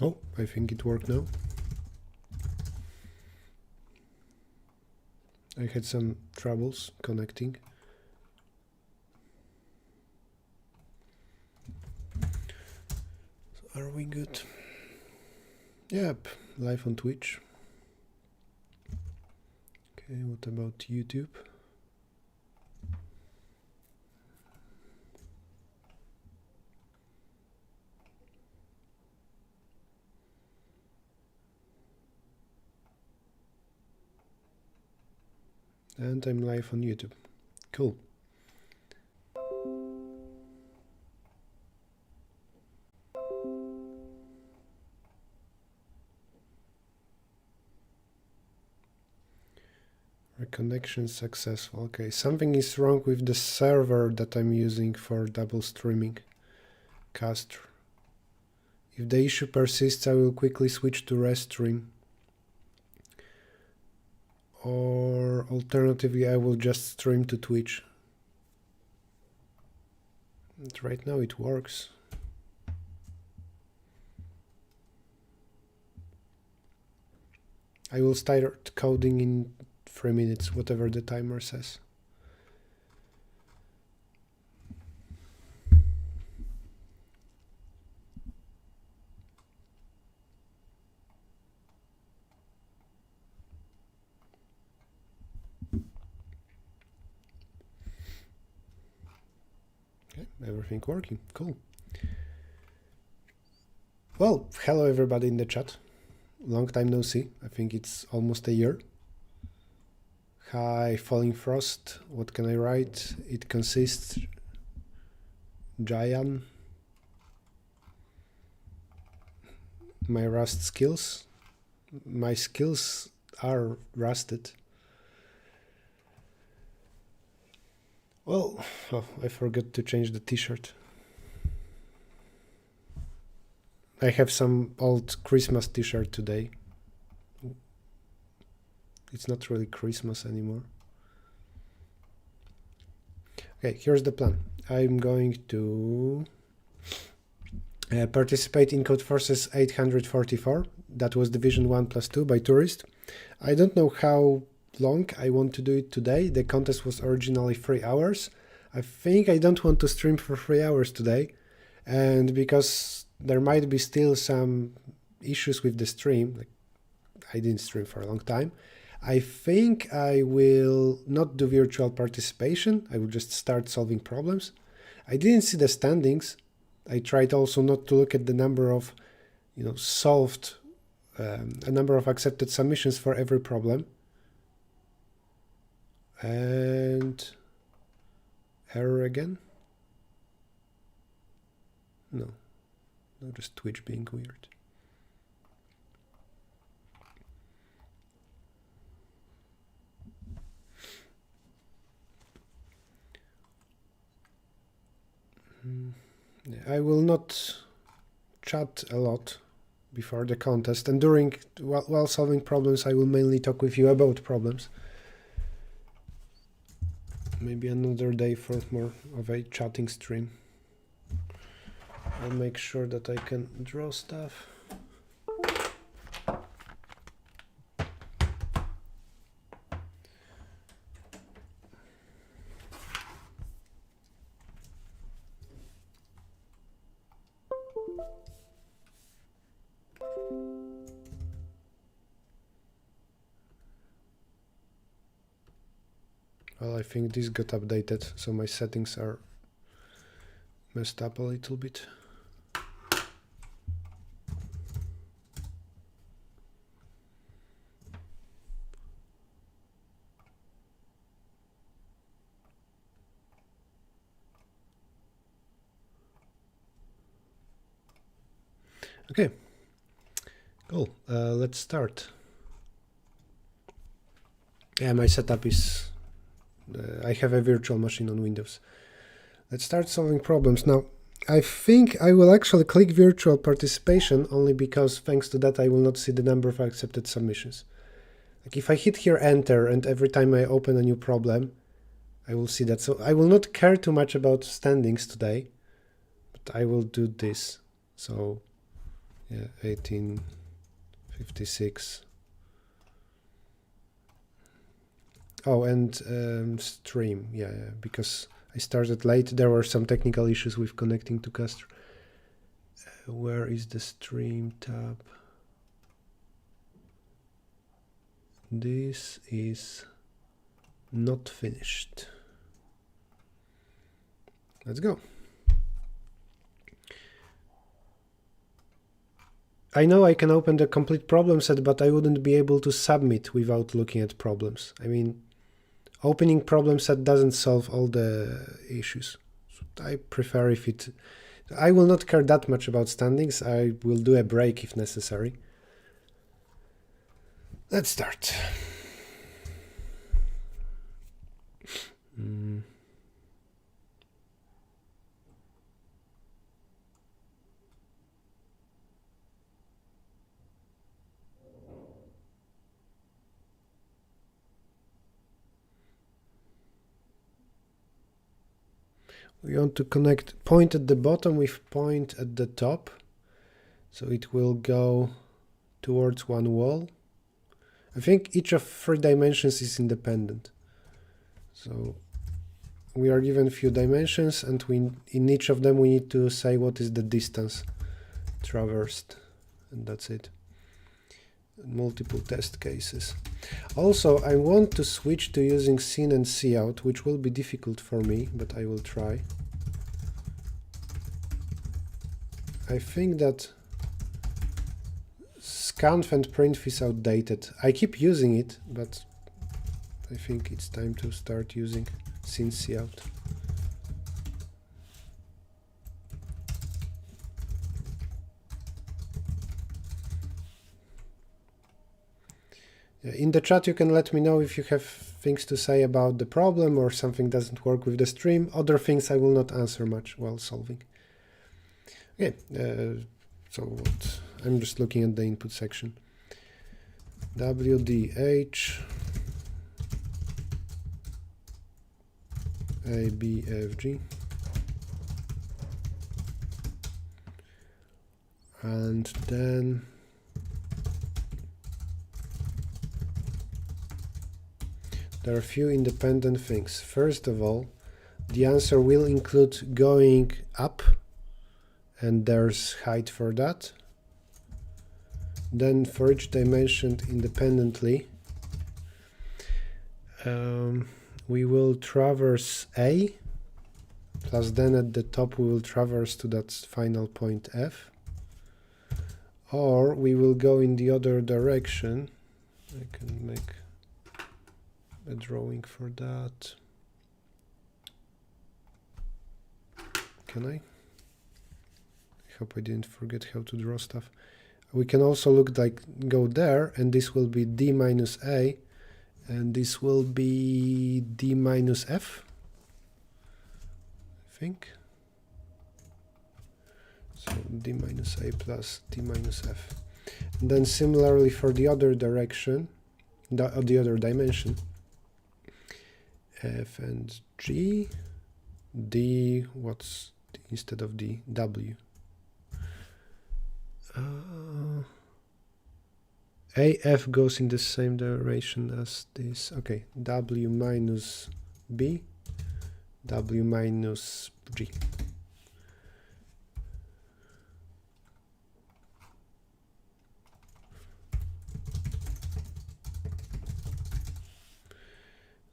Oh, I think it worked now. I had some troubles connecting. So are we good? Yep, live on Twitch. Okay, what about YouTube? And I'm live on YouTube. Cool. Connection successful. Okay, something is wrong with the server that I'm using for double streaming cast. If the issue persists, I will quickly switch to Restream. Or alternatively, I will just stream to Twitch. And right now it works. I will start coding in 3 minutes, whatever the timer says. Okay, everything working, cool. Well, hello everybody in the chat. Long time no see. I think it's almost a year. Hi, Falling Frost. What can I write? It consists Jayan. My Rust skills. My skills are rusted. Well, oh, I forgot to change the t-shirt. I have some old Christmas t-shirt today. It's not really Christmas anymore. Okay, here's the plan. I'm going to participate in Codeforces 844. That was Division 1+2 by Tourist. I don't know how long I want to do it today. The contest was originally 3 hours. I think I don't want to stream for 3 hours today. And because there might be still some issues with the stream, like I didn't stream for a long time, I think I will not do virtual participation. I will just start solving problems. I didn't see the standings. I tried also not to look at the number of, solved, a number of accepted submissions for every problem. And error again? No, just Twitch being weird. I will not chat a lot before the contest, and while solving problems, I will mainly talk with you about problems. Maybe another day for more of a chatting stream. I'll make sure that I can draw stuff. Well, I think this got updated, so my settings are messed up a little bit. Okay, cool. Let's start. Yeah, my setup is, I have a virtual machine on Windows. Let's start solving problems. Now, I think I will actually click virtual participation only because thanks to that I will not see the number of accepted submissions. Like if I hit here enter and every time I open a new problem, I will see that. So I will not care too much about standings today, but I will do this. So Yeah, 1856. Oh, and stream. Yeah, because I started late. There were some technical issues with connecting to Castro. Where is the stream tab? This is not finished. Let's go. I know I can open the complete problem set, but I wouldn't be able to submit without looking at problems. I mean, opening problem set doesn't solve all the issues. So I prefer if it... I will not care that much about standings. I will do a break if necessary. Let's start. We want to connect point at the bottom with point at the top. So it will go towards one wall. I think each of 3 dimensions is independent. So we are given a few dimensions, and in each of them we need to say what is the distance traversed, and that's it. Multiple test cases. Also, I want to switch to using scene and cout, which will be difficult for me, but I will try. I think that scanf and printf is outdated. I keep using it, but I think it's time to start using scene cout. In the chat, you can let me know if you have things to say about the problem or something doesn't work with the stream. Other things I will not answer much while solving. Okay, so what? I'm just looking at the input section. WDH ABFG, and then there are a few independent things. First of all, the answer will include going up, and there's height for that. Then for each dimension independently, we will traverse A, plus then at the top we will traverse to that final point F, or we will go in the other direction. I can make a drawing for that. Can I? I hope I didn't forget how to draw stuff. We can also look like go there, and this will be D minus A, and this will be D minus F, I think. So D minus A plus D minus F. And then similarly for the other direction, the other dimension, F and G, D, what's D instead of D? W. AF goes in the same direction as this. Okay, W minus B, W minus G.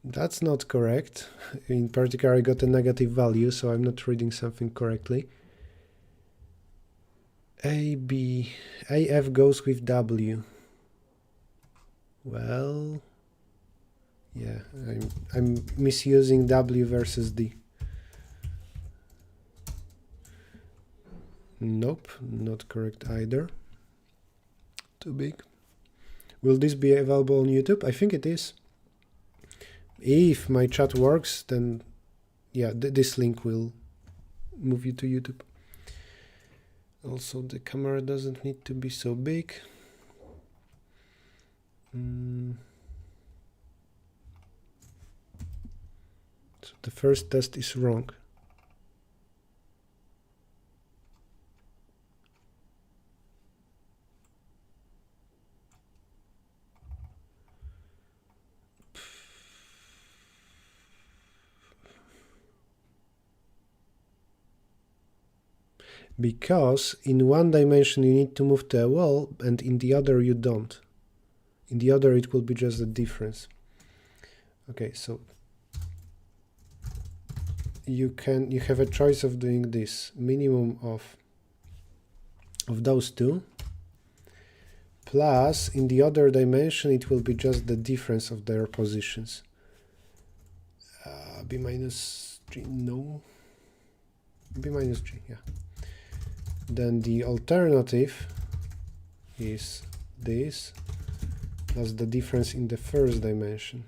That's not correct. In particular, I got a negative value, so I'm not reading something correctly. AF goes with W. Well, yeah, I'm misusing W versus D. Nope, not correct either. Too big. Will this be available on YouTube? I think it is. If my chat works, then yeah, this link will move you to YouTube. Also, the camera doesn't need to be so big. So the first test is wrong. because in one dimension you need to move to a wall and in the other you don't. In the other it will be just a difference. Okay, so you have a choice of doing this minimum of those two, plus in the other dimension it will be just the difference of their positions. B minus g, no, b minus g, yeah. Then the alternative is this plus the difference in the first dimension.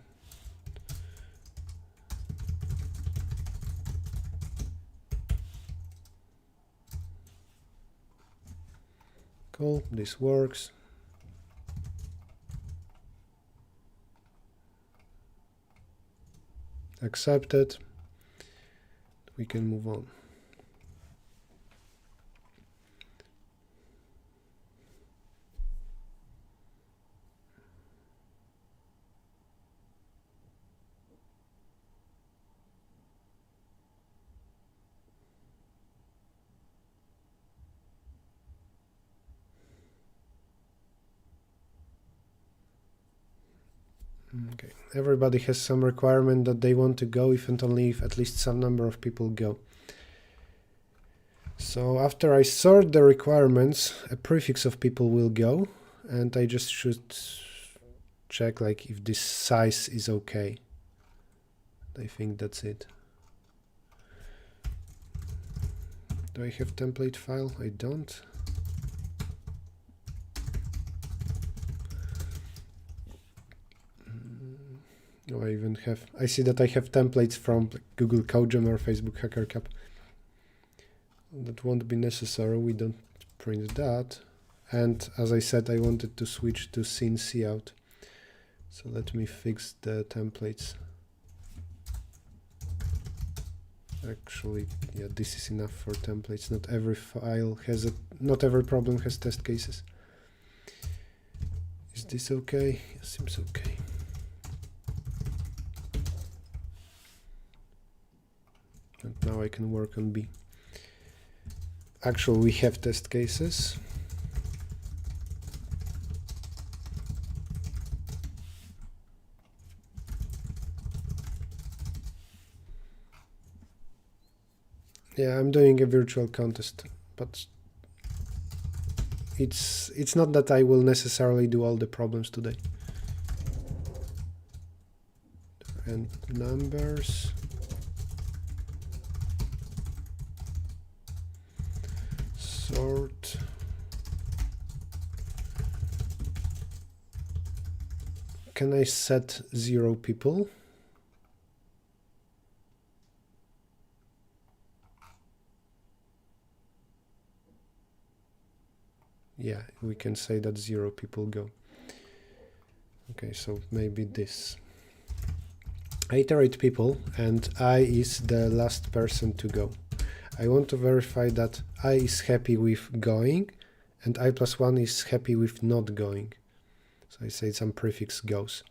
Cool, this works. Accepted. We can move on. Okay, everybody has some requirement that they want to go if and only if at least some number of people go. So after I sort the requirements, a prefix of people will go, and I just should check like if this size is okay. I think that's it. Do I have template file? I don't. No, I see that I have templates from Google CodeJam or Facebook Hacker Cup. That won't be necessary, we don't print that. And as I said, I wanted to switch to scene cout. So let me fix the templates. Actually, yeah, this is enough for templates. Not every file has not every problem has test cases. Is this okay? It seems okay. And now I can work on B. Actually, we have test cases. Yeah, I'm doing a virtual contest, but it's not that I will necessarily do all the problems today. And numbers. Sort. Can I set 0 people? Yeah, we can say that 0 people go. Okay, so maybe this. I iterate people and I is the last person to go. I want to verify that I is happy with going and I plus 1 is happy with not going. So I say some prefix goes.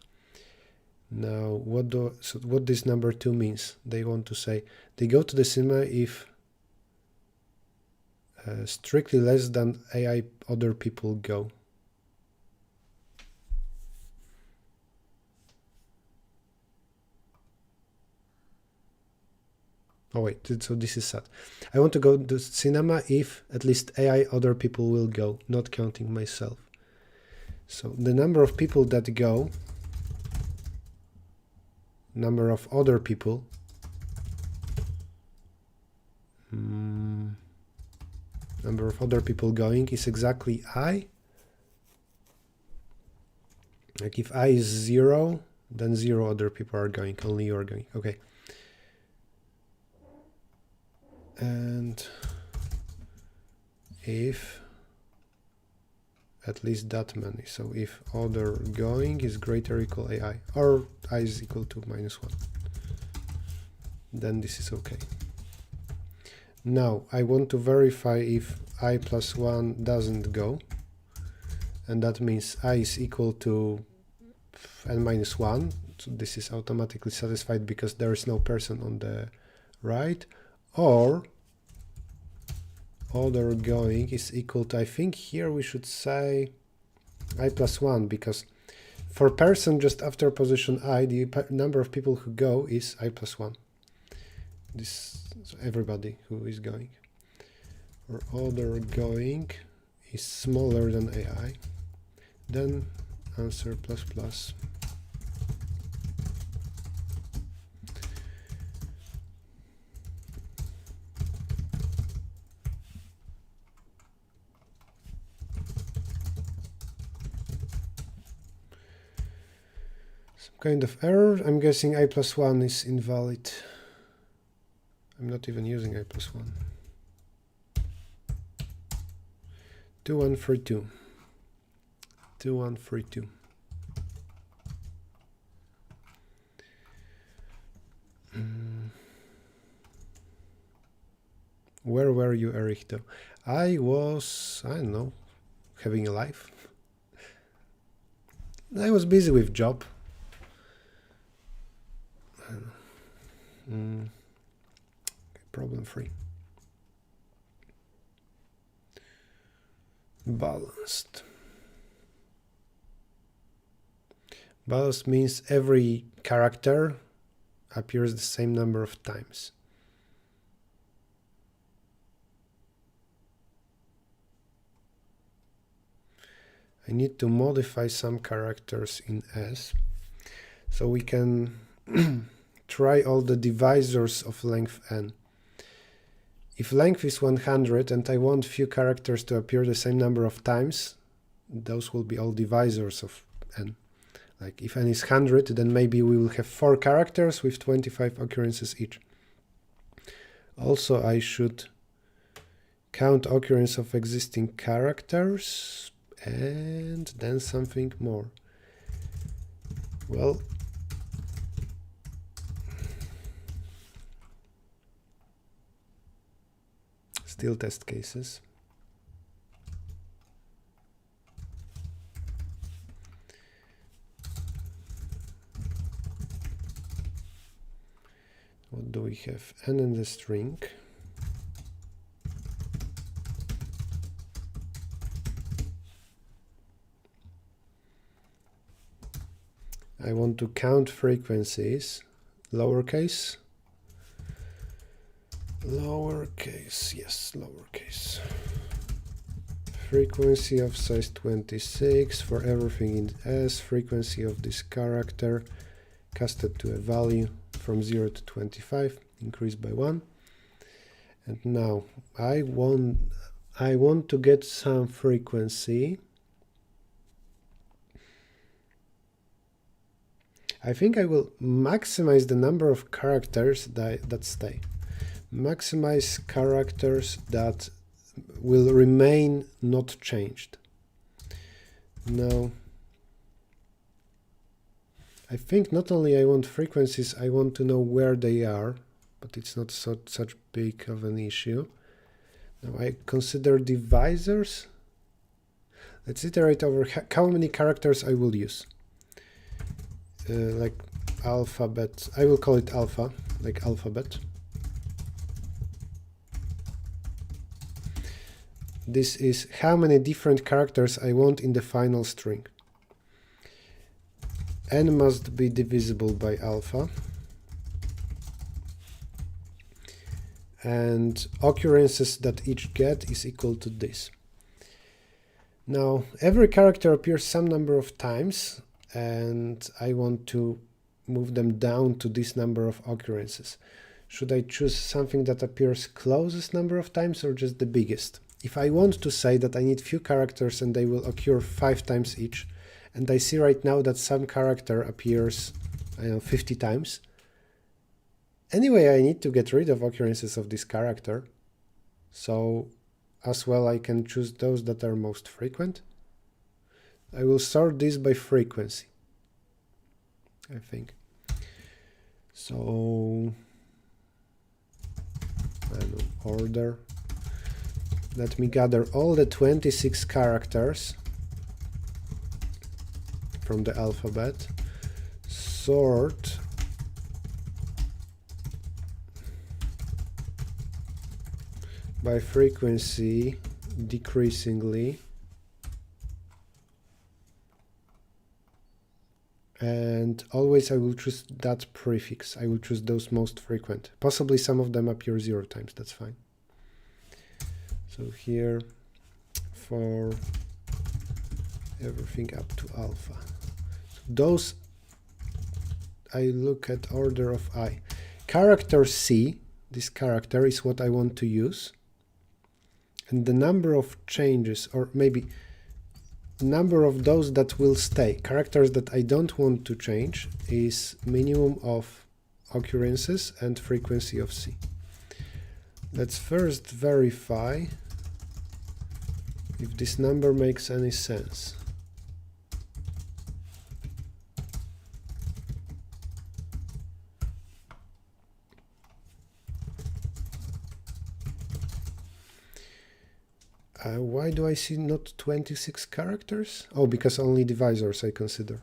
Now, what this number 2 means? They want to say they go to the cinema if strictly less than AI other people go. Oh wait, so this is sad. I want to go to cinema if at least AI other people will go, not counting myself. So the number of people that go, number of other people, number of other people going is exactly I. Like if I is 0, then 0 other people are going, only you are going. Okay. And if at least that many, so if other going is greater or equal AI, or I is equal to -1, then this is okay. Now I want to verify if I plus 1 doesn't go, and that means I is equal to n-1, so this is automatically satisfied because there is no person on the right, or order going is equal to, I think here we should say I plus 1, because for person just after position I, the number of people who go is I plus 1. This is everybody who is going. Or order going is smaller than AI. Then answer plus plus. Some kind of error. I'm guessing I plus 1 is invalid. I'm not even using I plus 1. 2132. 2132. Where were you, Erichto? I was, I don't know, having a life. I was busy with job. Problem free. Balanced. Balanced means every character appears the same number of times. I need to modify some characters in S so we can try all the divisors of length n. If length is 100 and I want few characters to appear the same number of times, those will be all divisors of n. Like if n is 100, then maybe we will have 4 characters with 25 occurrences each. Also, I should count occurrence of existing characters and then something more. Well, still test cases. What do we have? N in the string. I want to count frequencies, lowercase. Lowercase, yes, lowercase. Frequency of size 26 for everything in S, frequency of this character casted to a value from 0 to 25, increased by 1. And now I want to get some frequency. I think I will maximize the number of characters that stay. Maximize characters that will remain not changed. Now, I think not only I want frequencies, I want to know where they are, but it's not such big of an issue. Now I consider divisors. Let's iterate over how many characters I will use. Like alphabet, I will call it alpha, like alphabet. This is how many different characters I want in the final string. N must be divisible by alpha. And occurrences that each get is equal to this. Now, every character appears some number of times, and I want to move them down to this number of occurrences. Should I choose something that appears closest number of times or just the biggest? If I want to say that I need few characters and they will occur 5 times each, and I see right now that some character appears, I don't know, 50 times, anyway I need to get rid of occurrences of this character, so as well I can choose those that are most frequent. I will sort this by frequency, I think. So, I don't know, order. Let me gather all the 26 characters from the alphabet, sort by frequency decreasingly, and always I will choose that prefix. I will choose those most frequent. Possibly some of them appear 0 times, that's fine. So here for everything up to alpha. So those I look at order of I. Character C, this character is what I want to use. And the number of changes, or maybe number of those that will stay, characters that I don't want to change, is minimum of occurrences and frequency of C. Let's first verify if this number makes any sense. Why do I see not 26 characters? Oh, because only divisors I consider.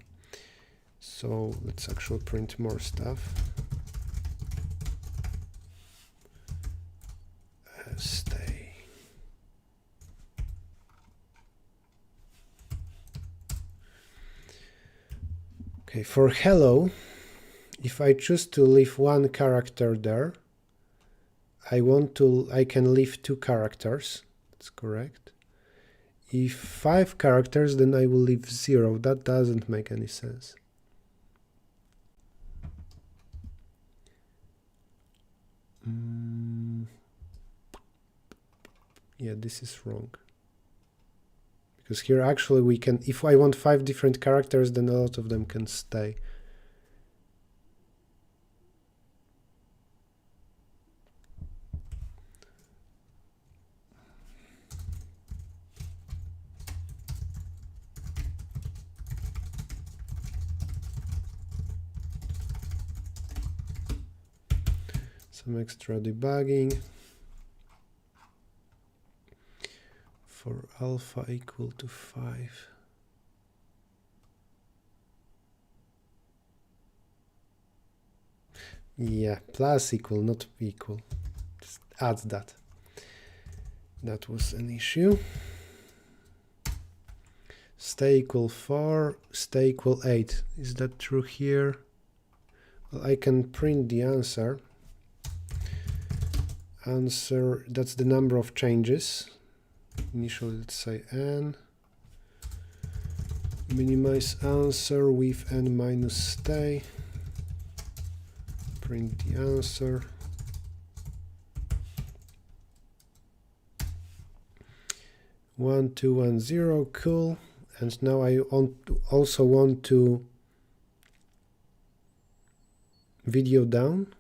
So let's actually print more stuff. Stay. Okay, for hello, if I choose to leave one character there, I can leave 2 characters. That's correct. If 5 characters, then I will leave 0. That doesn't make any sense. Yeah, this is wrong. Because here actually we can, if I want 5 different characters, then a lot of them can stay. Some extra debugging. For alpha equal to 5. Yeah, plus equal, not equal. Just add that. That was an issue. Stay equal 4, stay equal 8. Is that true here? Well, I can print the answer. Answer, that's the number of changes. Initially, let's say n. Minimize answer with n minus stay. Print the answer. One, 2, 1, 0, cool. And now I also want to video down.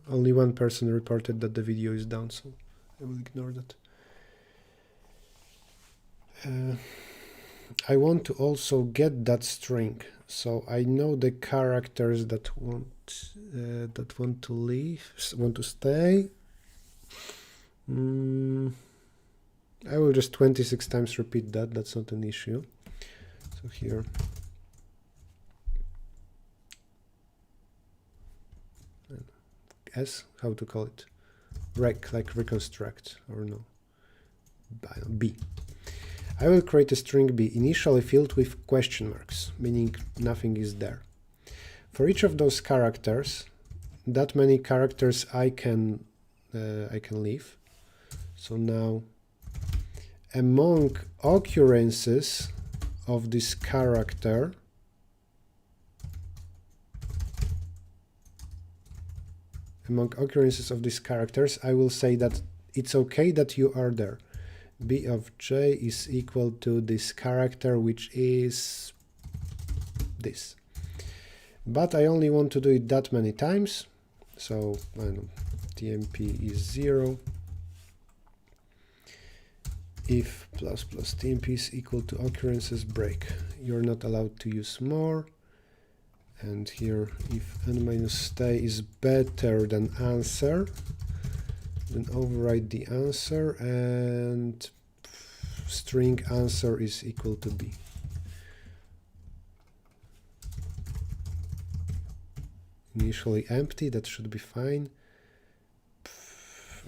Only one person reported that the video is down, so I will ignore that. I want to also get that string, so I know the characters that want to leave, want to stay. I will just 26 times repeat that. That's not an issue. So here. S, how to call it? Rec, like reconstruct, or no? B. I will create a string B, initially filled with question marks, meaning nothing is there. For each of those characters, that many characters I can leave. So now, among occurrences of this character, I will say that it's okay that you are there. B of j is equal to this character, which is this. But I only want to do it that many times. So I don't know, tmp is 0. If plus tmp is equal to occurrences break. You're not allowed to use more. And here, if n minus stay is better than answer, then override the answer and string answer is equal to b. initially empty, that should be fine,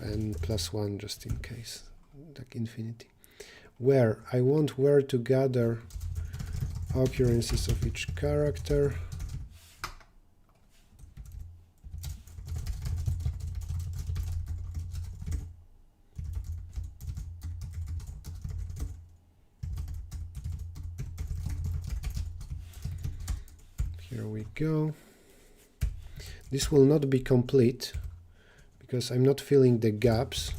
and +1 just in case, like infinity. Where I want where to gather occurrences of each character. Here we go. This will not be complete because I'm not filling the gaps,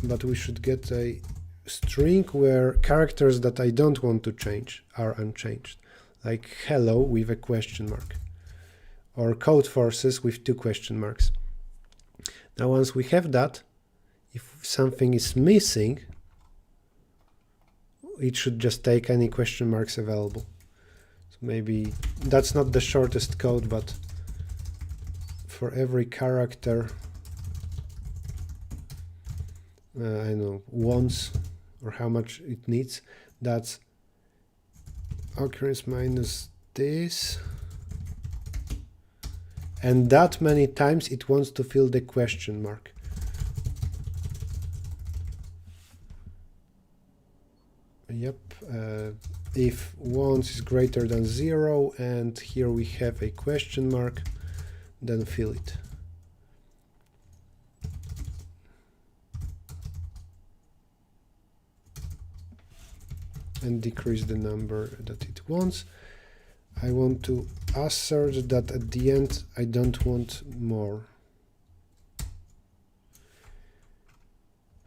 but we should get a string where characters that I don't want to change are unchanged, like hello with a question mark, or Codeforces with 2 question marks. Now once we have that, if something is missing, it should just take any question marks available. So maybe that's not the shortest code, but for every character I don't know, wants or how much it needs, that's occurrence minus this, and that many times it wants to fill the question mark. Yep, if wants is greater than 0 and here we have a question mark, then fill it. And decrease the number that it wants. I want to assert that at the end I don't want more.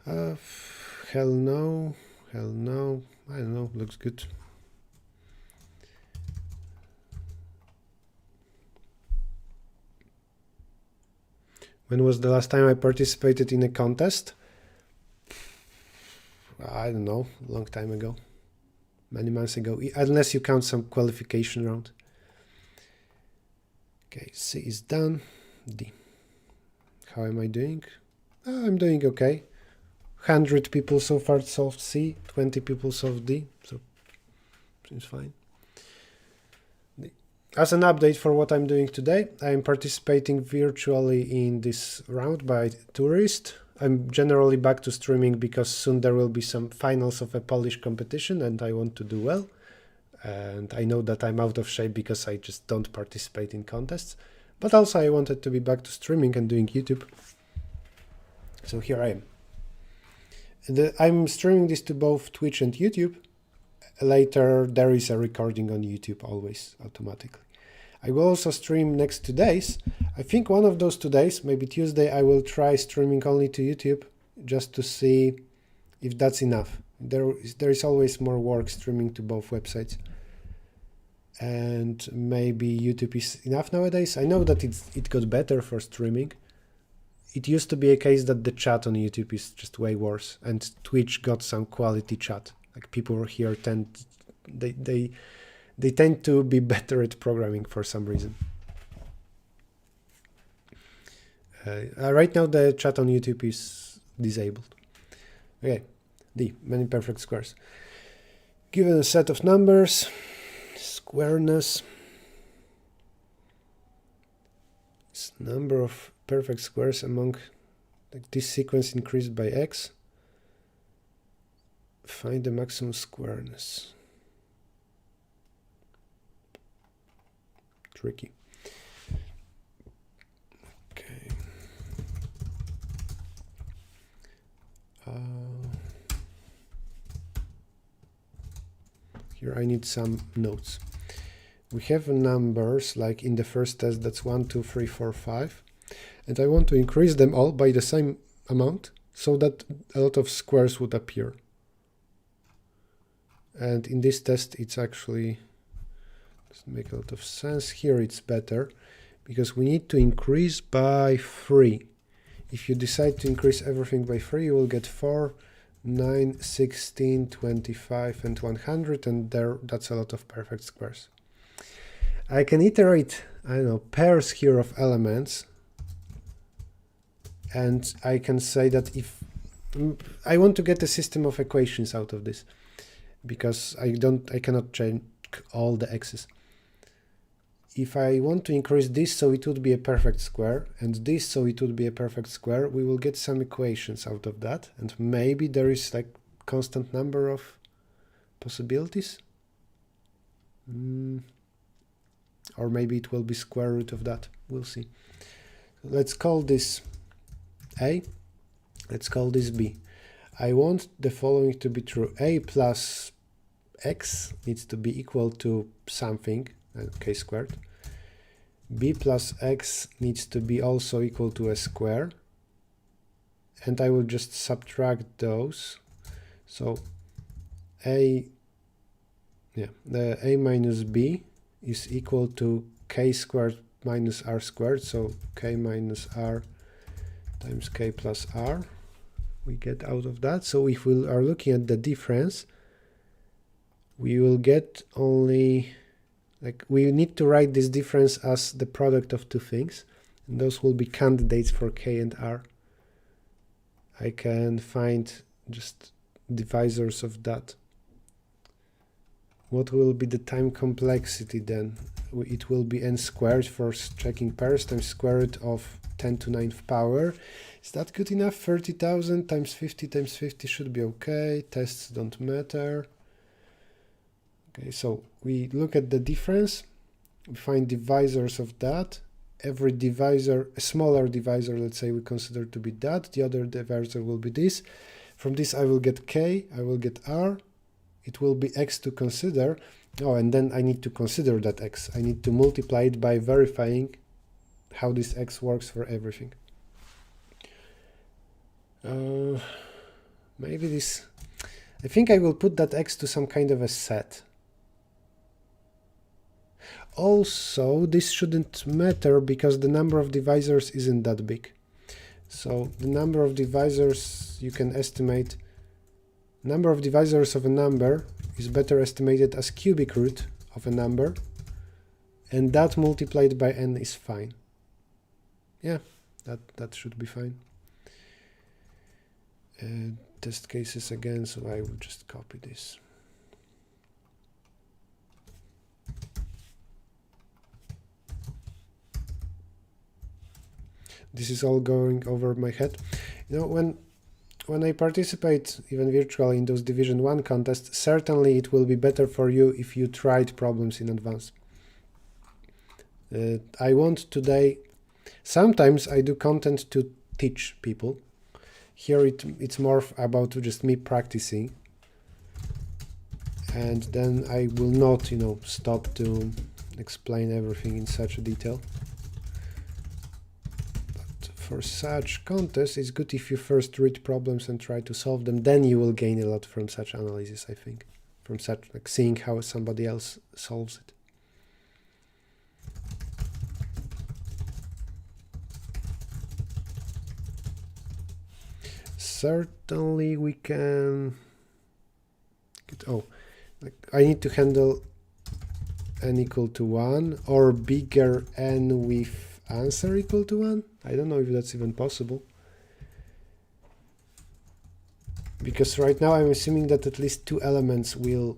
Hell no, hell no, I don't know, looks good. When was the last time I participated in a contest? I don't know, a long time ago. Many months ago, unless you count some qualification round. Okay, C is done. D. How am I doing? I'm doing okay. 100 people so far solved C, 20 people solved D, so seems fine. D. As an update for what I'm doing today, I'm participating virtually in this round by tourist. I'm generally back to streaming because soon there will be some finals of a Polish competition and I want to do well. And I know that I'm out of shape because I just don't participate in contests. But also I wanted to be back to streaming and doing YouTube. So here I am. I'm streaming this to both Twitch and YouTube. Later there is a recording on YouTube always automatically. I will also stream next 2 days. I think one of those 2 days, maybe Tuesday, I will try streaming only to YouTube just to see if that's enough. There is always more work streaming to both websites. And maybe YouTube is enough nowadays. I know that it got better for streaming. It used to be a case that the chat on YouTube is just way worse, and Twitch got some quality chat. Like people here they tend to be better at programming for some reason. Right now the chat on YouTube is disabled. Okay, D, many perfect squares. Given a set of numbers, squareness, this number of perfect squares among like this sequence increased by x, find the maximum squareness. Tricky. Okay. Here I need some notes. We have numbers like in the first test, that's 1, 2, 3, 4, 5, and I want to increase them all by the same amount so that a lot of squares would appear. And in this test it's actually doesn't make a lot of sense. Here it's better because we need to increase by 3. If you decide to increase everything by 3, you will get 4, 9, 16, 25 and 100, and that's a lot of perfect squares. I can iterate, I don't know, pairs here of elements, and I can say that if I want to get a system of equations out of this, because I cannot change all the x's. if I want to increase this so it would be a perfect square, and this so it would be a perfect square, we will get some equations out of that, and maybe there is like constant number of possibilities. Or maybe it will be square root of that. We'll see. Let's call this A. Let's call this B. I want the following to be true. A plus x needs to be equal to something, k squared. B plus x needs to be also equal to a square. And I will just subtract those. So the A minus B is equal to k squared minus r squared. So k minus r times k plus r. We get out of that. So if we are looking at the difference, we will get only, like, we need to write this difference as the product of two things, and those will be candidates for k and r. I can find just divisors of that. What will be the time complexity then? It will be n squared for checking pairs times square root of 10 to 9th power. Is that good enough? 30,000 times 50 should be okay. Tests don't matter. Okay, so we look at the difference. We find divisors of that. Every divisor, a smaller divisor, let's say we consider to be that. The other divisor will be this. From this I will get k, I will get r. It will be x to consider. Oh, and then I need to consider that x. I need to multiply it by verifying how this x works for everything. Maybe this, I think I will put that x to some kind of a set. Also, this shouldn't matter because the number of divisors isn't that big. So the number of divisors you can estimate, number of divisors of a number is better estimated as cubic root of a number, and that multiplied by n is fine. Yeah, that should be fine. Test cases again, so I will just copy this. This is all going over my head. You know, when I participate even virtually in those Division 1 contests, certainly it will be better for you if you tried problems in advance. I want today, sometimes I do content to teach people. Here it's more about just me practicing, and then I will not, stop to explain everything in such a detail. But for such contests, it's good if you first read problems and try to solve them. Then you will gain a lot from such analysis, I think, from such, like, seeing how somebody else solves it. Certainly we can get, I need to handle n equal to 1 or bigger n with answer equal to 1. I don't know if that's even possible, because right now I'm assuming that at least two elements will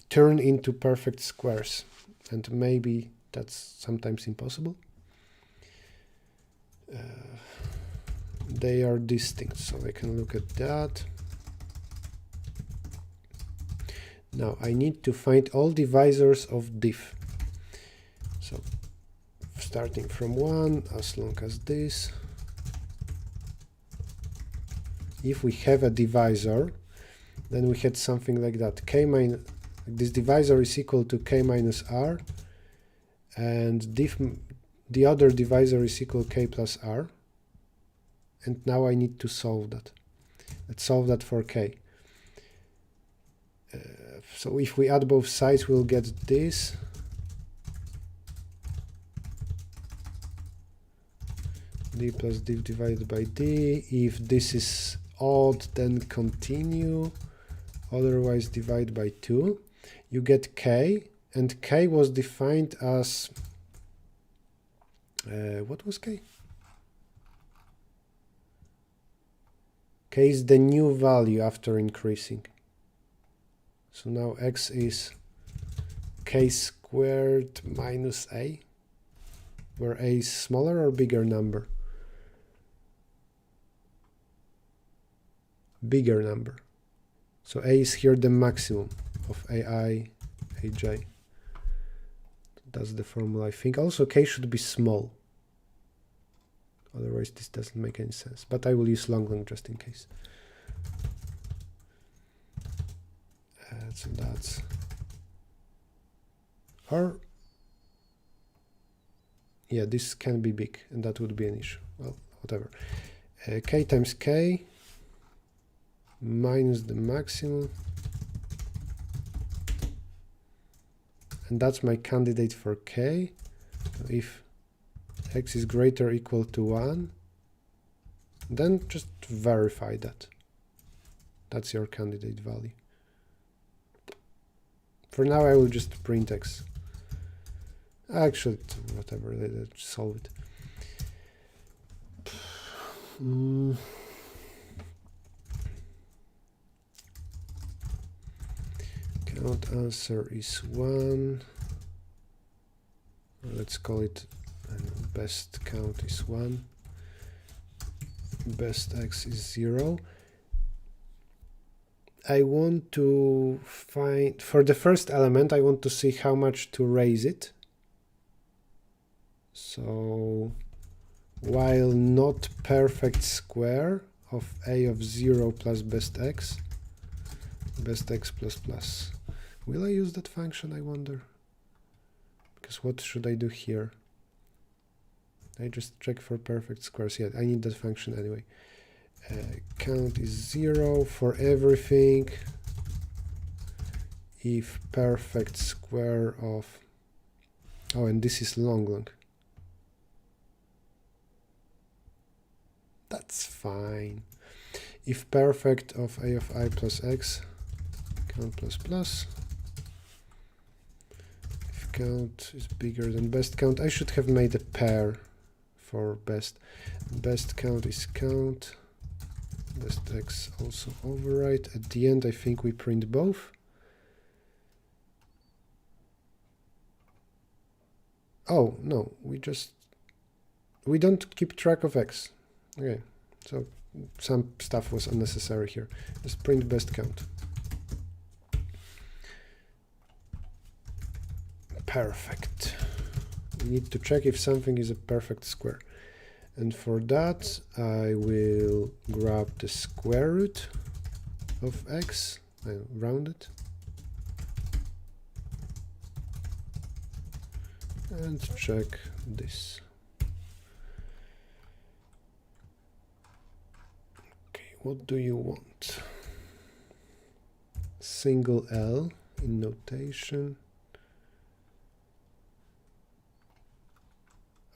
turn into perfect squares, and maybe that's sometimes impossible. They are distinct, so I can look at that. Now I need to find all divisors of diff. So starting from 1, as long as this. If we have a divisor, then we had something like that. This divisor is equal to k minus r, and the other divisor is equal to k plus r. And now I need to solve that. Let's solve that for k. So if we add both sides, we'll get this. D plus diff divided by d. If this is odd, then continue. Otherwise, divide by 2. You get k, and k was defined as... what was k? K is the new value after increasing. So now x is k squared squared minus a, where a is smaller or bigger number? Bigger number. So a is here the maximum of ai, aj. That's the formula, I think. Also, k should be small. Otherwise, this doesn't make any sense. But I will use long just in case. So that's... Or... Yeah, this can be big, and that would be an issue. Well, whatever. K times k minus the maximum. And that's my candidate for k. So if x is greater or equal to 1, then just verify that. That's your candidate value. For now, I will just print x. Actually, whatever, let's solve it. Count answer is 1. Let's call it best count is 1. Best x is 0. I want to find, for the first element, I want to see how much to raise it. So, while not perfect square of a of 0 plus best x plus plus. Will I use that function, I wonder? Because what should I do here? I just check for perfect squares. Yeah, I need that function anyway. Count is 0 for everything if perfect square of... Oh, and this is long. That's fine. If perfect of a of I plus x, count plus plus. If count is bigger than best count, I should have made a pair for best. Best count is count. Best x also overwrite. At the end, I think we print both. Oh, no, we don't keep track of x. Okay, so some stuff was unnecessary here. Let's print best count. Perfect. We need to check if something is a perfect square. And for that, I will grab the square root of x, I round it, and check this. Okay, what do you want? Single L in notation.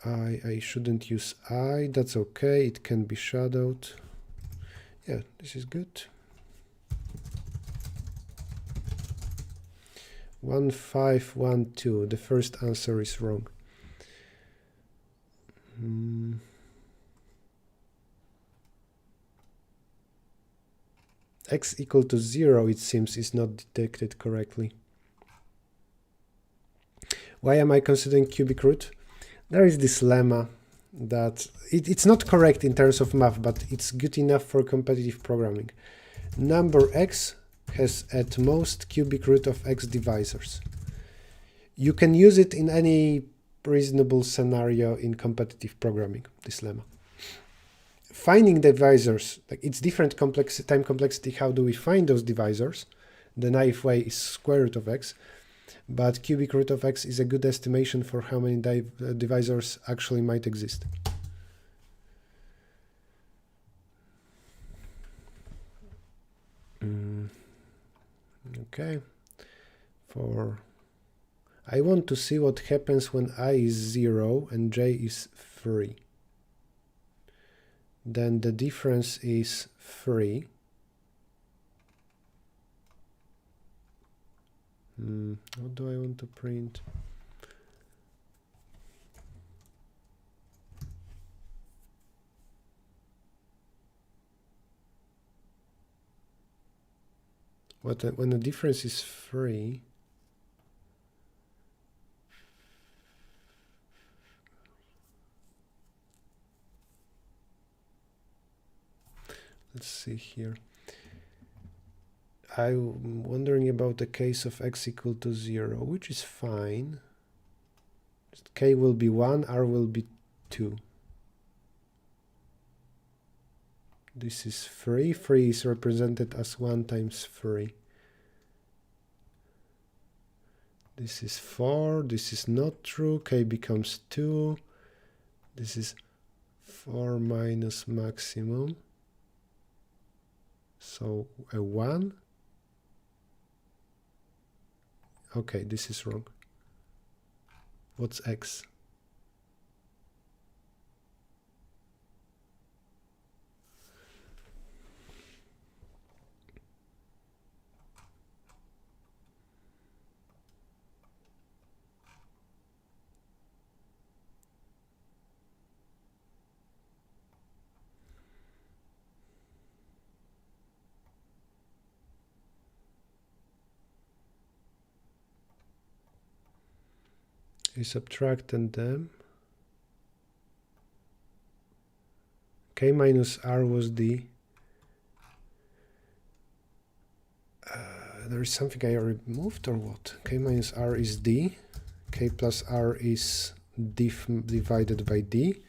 I shouldn't use I, that's okay, it can be shadowed. Yeah, this is good. 1512, the first answer is wrong. X equal to 0, it seems, is not detected correctly. Why am I considering cubic root? There is this lemma that it's not correct in terms of math, but it's good enough for competitive programming. Number x has at most cubic root of x divisors. You can use it in any reasonable scenario in competitive programming, this lemma. Finding divisors, like it's different time complexity, how do we find those divisors? The naive way is square root of x. But cubic root of x is a good estimation for how many divisors actually might exist. Okay. I want to see what happens when I is 0 and j is 3. Then the difference is 3. What do I want to print? When the difference is 3, Let's see here. I'm wondering about the case of x equal to 0, which is fine. K will be 1, R will be 2. This is 3. 3 is represented as 1 times 3. This is 4. This is not true. K becomes 2. This is 4 minus maximum. So a 1. Okay, this is wrong. What's x? I subtracted them. K minus R was D. There is something I removed or what? K minus R is D. K plus R is D divided by D.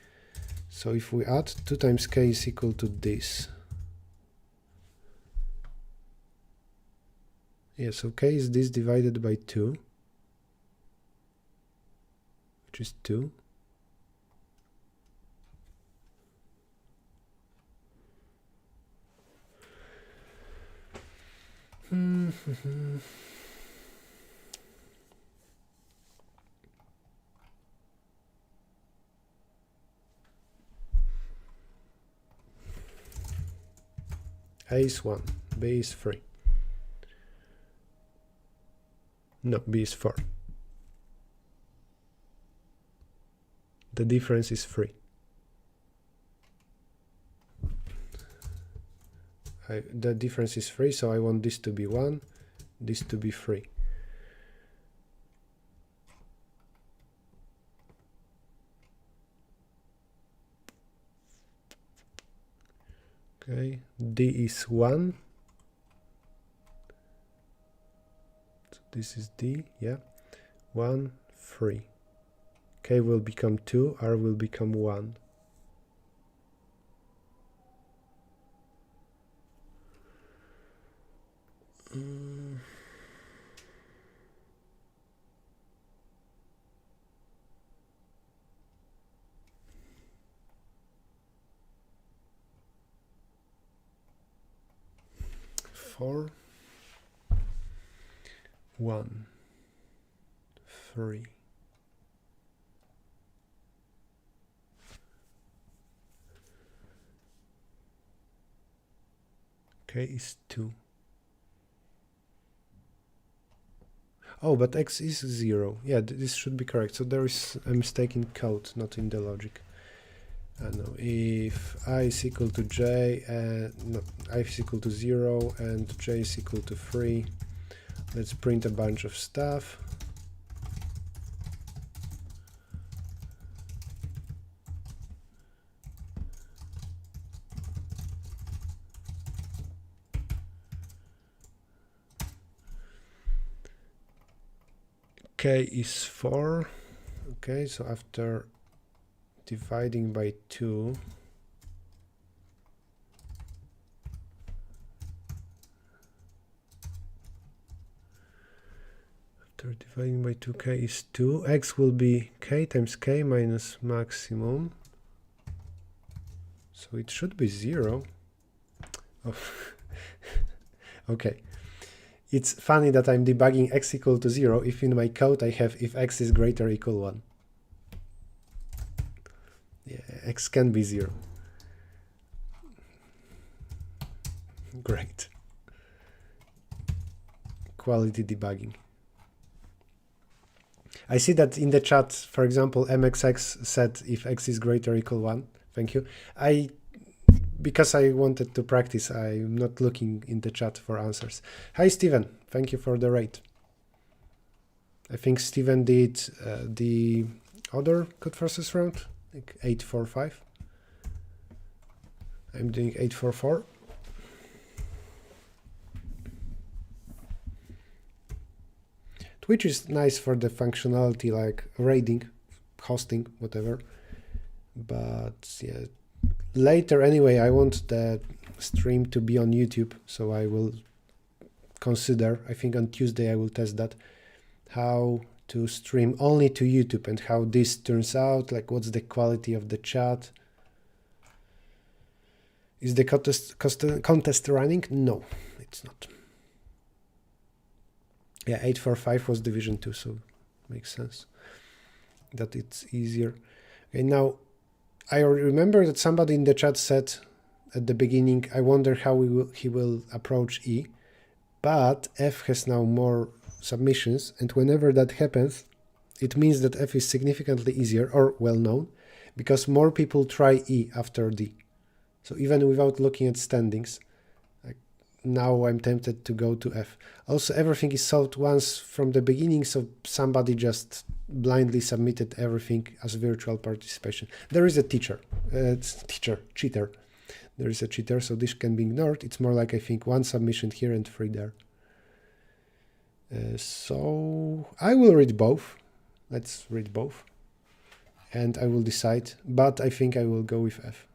So if we add 2 times K is equal to this. Yeah, so K is this divided by 2. Which is 2. A is 1, B is 3. No, B is 4. The difference is 3. The difference is 3, so I want this to be 1, this to be 3. Okay, D is 1. So this is D, yeah. 1, 3. K will become 2, R will become 1. Four, 1, 3. K is 2. Oh, but x is 0. Yeah, this should be correct. So there is a mistake in code, not in the logic. No, if I is equal to j, no, I is equal to 0 and j is equal to 3, let's print a bunch of stuff. K is 4. Okay, so after dividing by 2, after dividing by 2, K is 2. X will be K times K minus maximum. So it should be 0. Oh. Okay. It's funny that I'm debugging x equal to 0 if in my code I have if x is greater or equal 1. Yeah, x can be 0. Great. Quality debugging. I see that in the chat, for example, MXX said if x is greater or equal 1. Thank you. Because I wanted to practice, I'm not looking in the chat for answers. Hi, Steven. Thank you for the rate. I think Steven did the other Codeforces round, like 845. I'm doing 844. which is nice for the functionality like raiding, hosting, whatever. But yeah, later anyway, I want the stream to be on YouTube, so I will consider, I think on Tuesday I will test that, how to stream only to YouTube and how this turns out, like what's the quality of the chat. Is the contest running? No, it's not. Yeah, 845 was Division 2, so makes sense that it's easier. Okay, now I remember that somebody in the chat said at the beginning, I wonder how he will approach E, but F has now more submissions, and whenever that happens, it means that F is significantly easier or well known, because more people try E after D. So even without looking at standings, like now I'm tempted to go to F. Also, everything is solved once from the beginning, so somebody just blindly submitted everything as virtual participation. There is a cheater. There is a cheater, so this can be ignored. It's more like, I think, 1 submission here and 3 there. So I will read both. Let's read both. And I will decide, but I think I will go with F.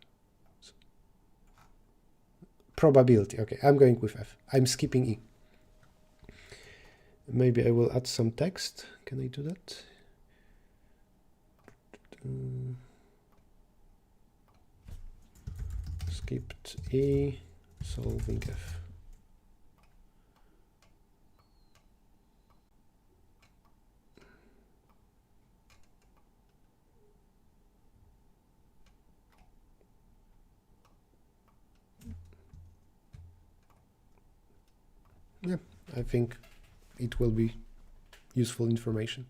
So, probability. Okay, I'm going with F. I'm skipping E. Maybe I will add some text. Can I do that? Skipped E, solving F. Yeah, I think it will be useful information.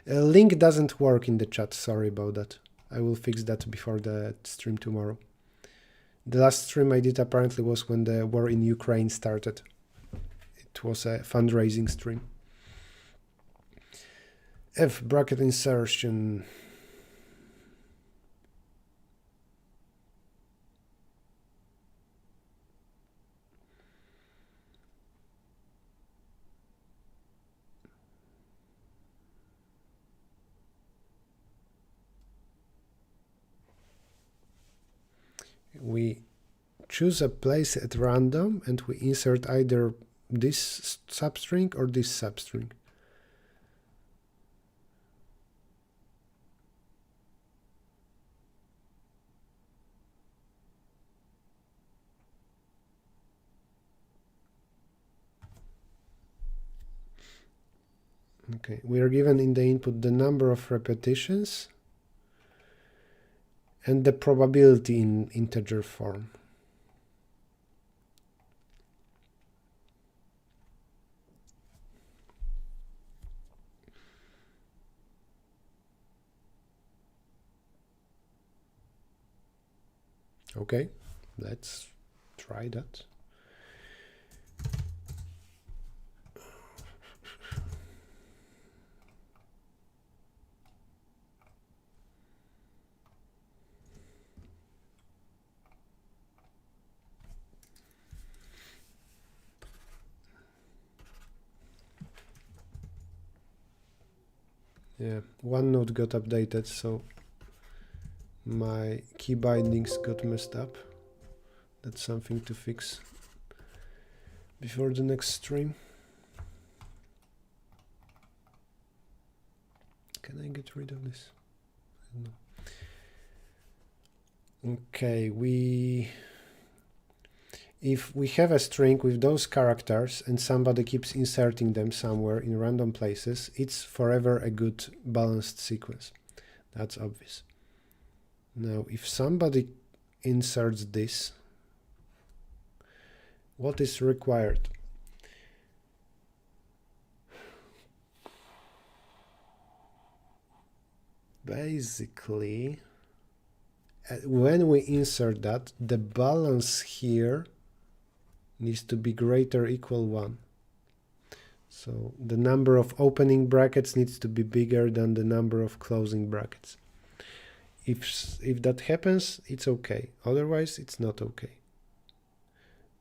Link doesn't work in the chat, sorry about that. I will fix that before the stream tomorrow. The last stream I did apparently was when the war in Ukraine started. It was a fundraising stream. F, bracket insertion. We choose a place at random and we insert either this substring or this substring. Okay, we are given in the input the number of repetitions and the probability in integer form. Okay, let's try that. Yeah, one node got updated, so my key bindings got messed up. That's something to fix before the next stream. Can I get rid of this? I don't know. Okay, if we have a string with those characters and somebody keeps inserting them somewhere in random places, it's forever a good balanced sequence. That's obvious. Now, if somebody inserts this, what is required? Basically, when we insert that, the balance here needs to be greater or equal 1. So the number of opening brackets needs to be bigger than the number of closing brackets. If that happens, it's okay. Otherwise, it's not okay.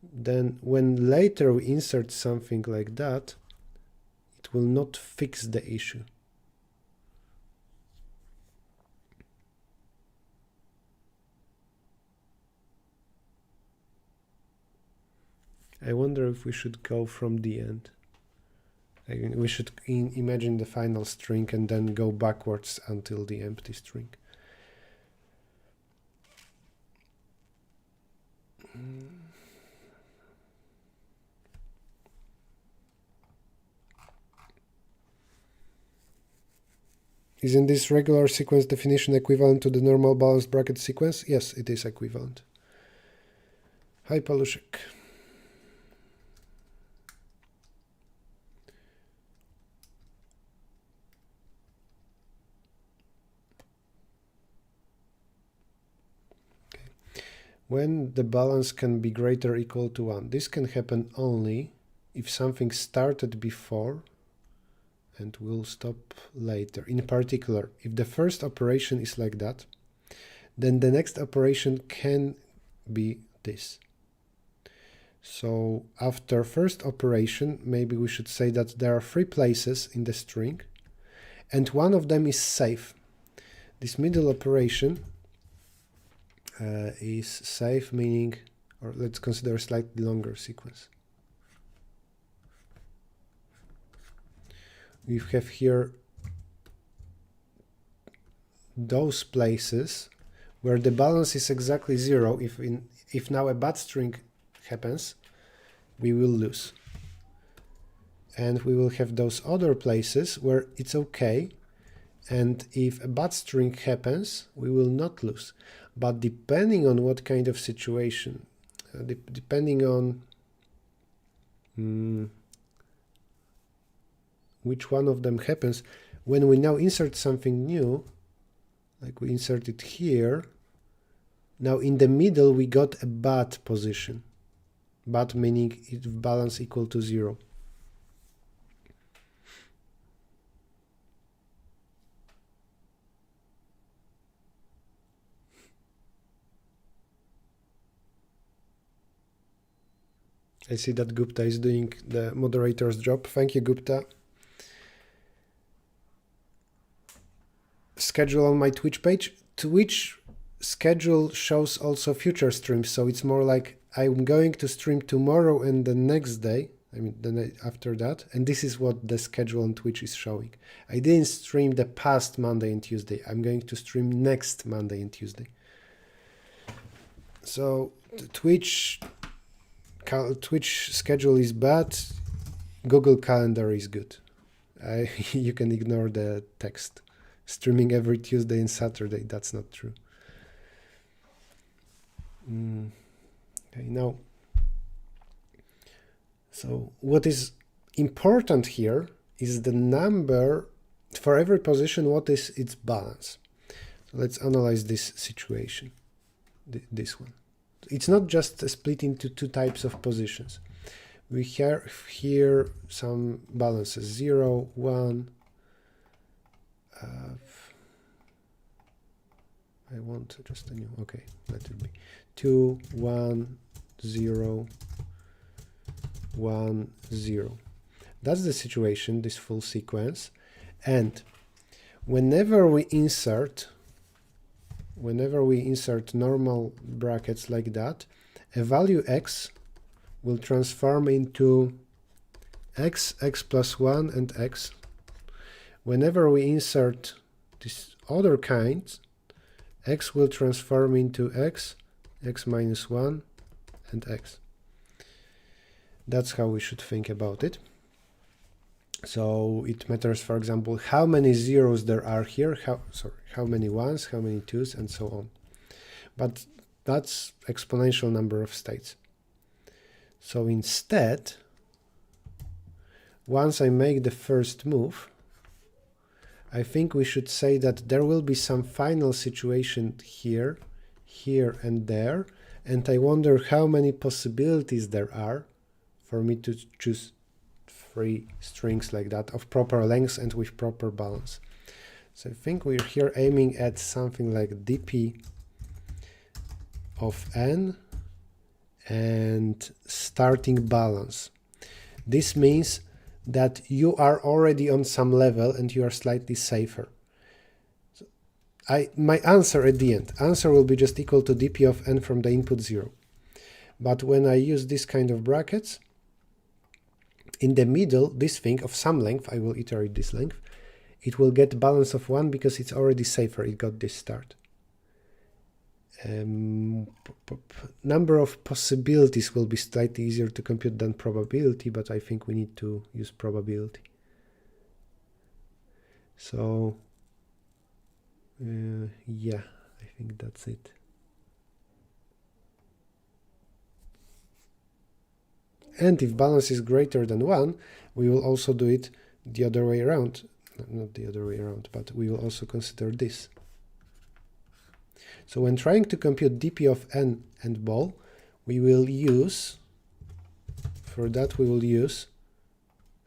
Then when later we insert something like that, It will not fix the issue. I wonder if we should go from the end. We should imagine the final string and then go backwards until the empty string. Isn't this regular sequence definition equivalent to the normal balanced bracket sequence? Yes, it is equivalent. Hi, Paluszek. When the balance can be greater or equal to 1. This can happen only if something started before and will stop later. In particular, if the first operation is like that, then the next operation can be this. So after first operation, maybe we should say that there are 3 places in the string, and one of them is safe. This middle operation is safe, meaning, or let's consider a slightly longer sequence. We have here those places where the balance is exactly 0. If now a bad string happens, we will lose. And we will have those other places where it's okay, and if a bad string happens, we will not lose. But depending on what kind of situation, depending on which one of them happens, when we now insert something new, like we insert it here, now in the middle we got a bad position. Bad meaning it balance equal to 0. I see that Gupta is doing the moderator's job. Thank you, Gupta. Schedule on my Twitch page. Twitch schedule shows also future streams, so it's more like I'm going to stream tomorrow and the next day, I mean the night after that, and this is what the schedule on Twitch is showing. I didn't stream the past Monday and Tuesday. I'm going to stream next Monday and Tuesday. So the Twitch schedule is bad, Google Calendar is good. You can ignore the text. Streaming every Tuesday and Saturday, that's not true. Okay, now, so what is important here is the number, for every position, what is its balance. So let's analyze this situation, this one. It's not just split into 2 types of positions. We have here some balances, 0, 1. I want just a new, okay, let it be 2, 1, 0, 1, 0. That's the situation, this full sequence. And whenever we insert normal brackets like that, a value x will transform into x, x plus 1, and x. Whenever we insert this other kind, x will transform into x, x minus 1, and x. That's how we should think about it. So it matters, for example, how many zeros there are here, how many ones, how many twos, and so on. But that's exponential number of states. So instead, once I make the first move, I think we should say that there will be some final situation here, here, and there, and I wonder how many possibilities there are for me to choose 3 strings like that of proper length and with proper balance. So I think we're here aiming at something like dp of n and starting balance. This means that you are already on some level and you are slightly safer. So my answer at the end, answer will be just equal to dp of n from the input 0. But when I use this kind of brackets, in the middle, this thing of some length, I will iterate this length, it will get balance of 1 because it's already safer, it got this start. Number of possibilities will be slightly easier to compute than probability, but I think we need to use probability. So yeah, I think that's it. And if balance is greater than 1, we will also do it the other way around. Not the other way around, but we will also consider this. So when trying to compute dp of n and ball, we will use, for that we will use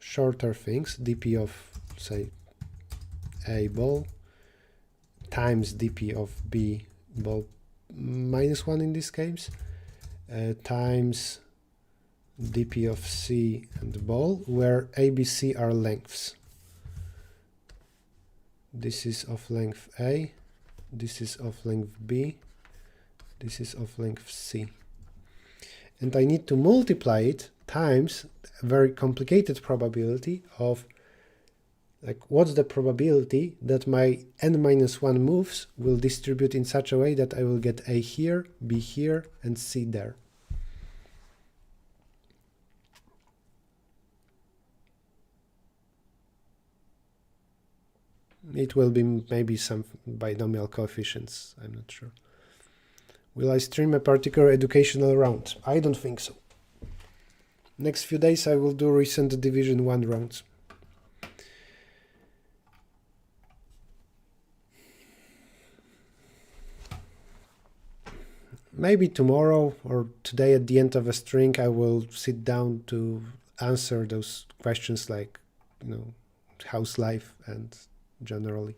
shorter things, dp of, say, a ball times dp of b ball minus 1 in this case, times dp of c and ball, where a, b, c are lengths. This is of length a, this is of length b, this is of length c. And I need to multiply it times a very complicated probability of, like, what's the probability that my n minus 1 moves will distribute in such a way that I will get a here, b here, and c there. It will be maybe some binomial coefficients, I'm not sure. Will I stream a particular educational round? I don't think so. Next few days I will do recent Division 1 rounds. Maybe tomorrow or today at the end of a string I will sit down to answer those questions like, how's life and generally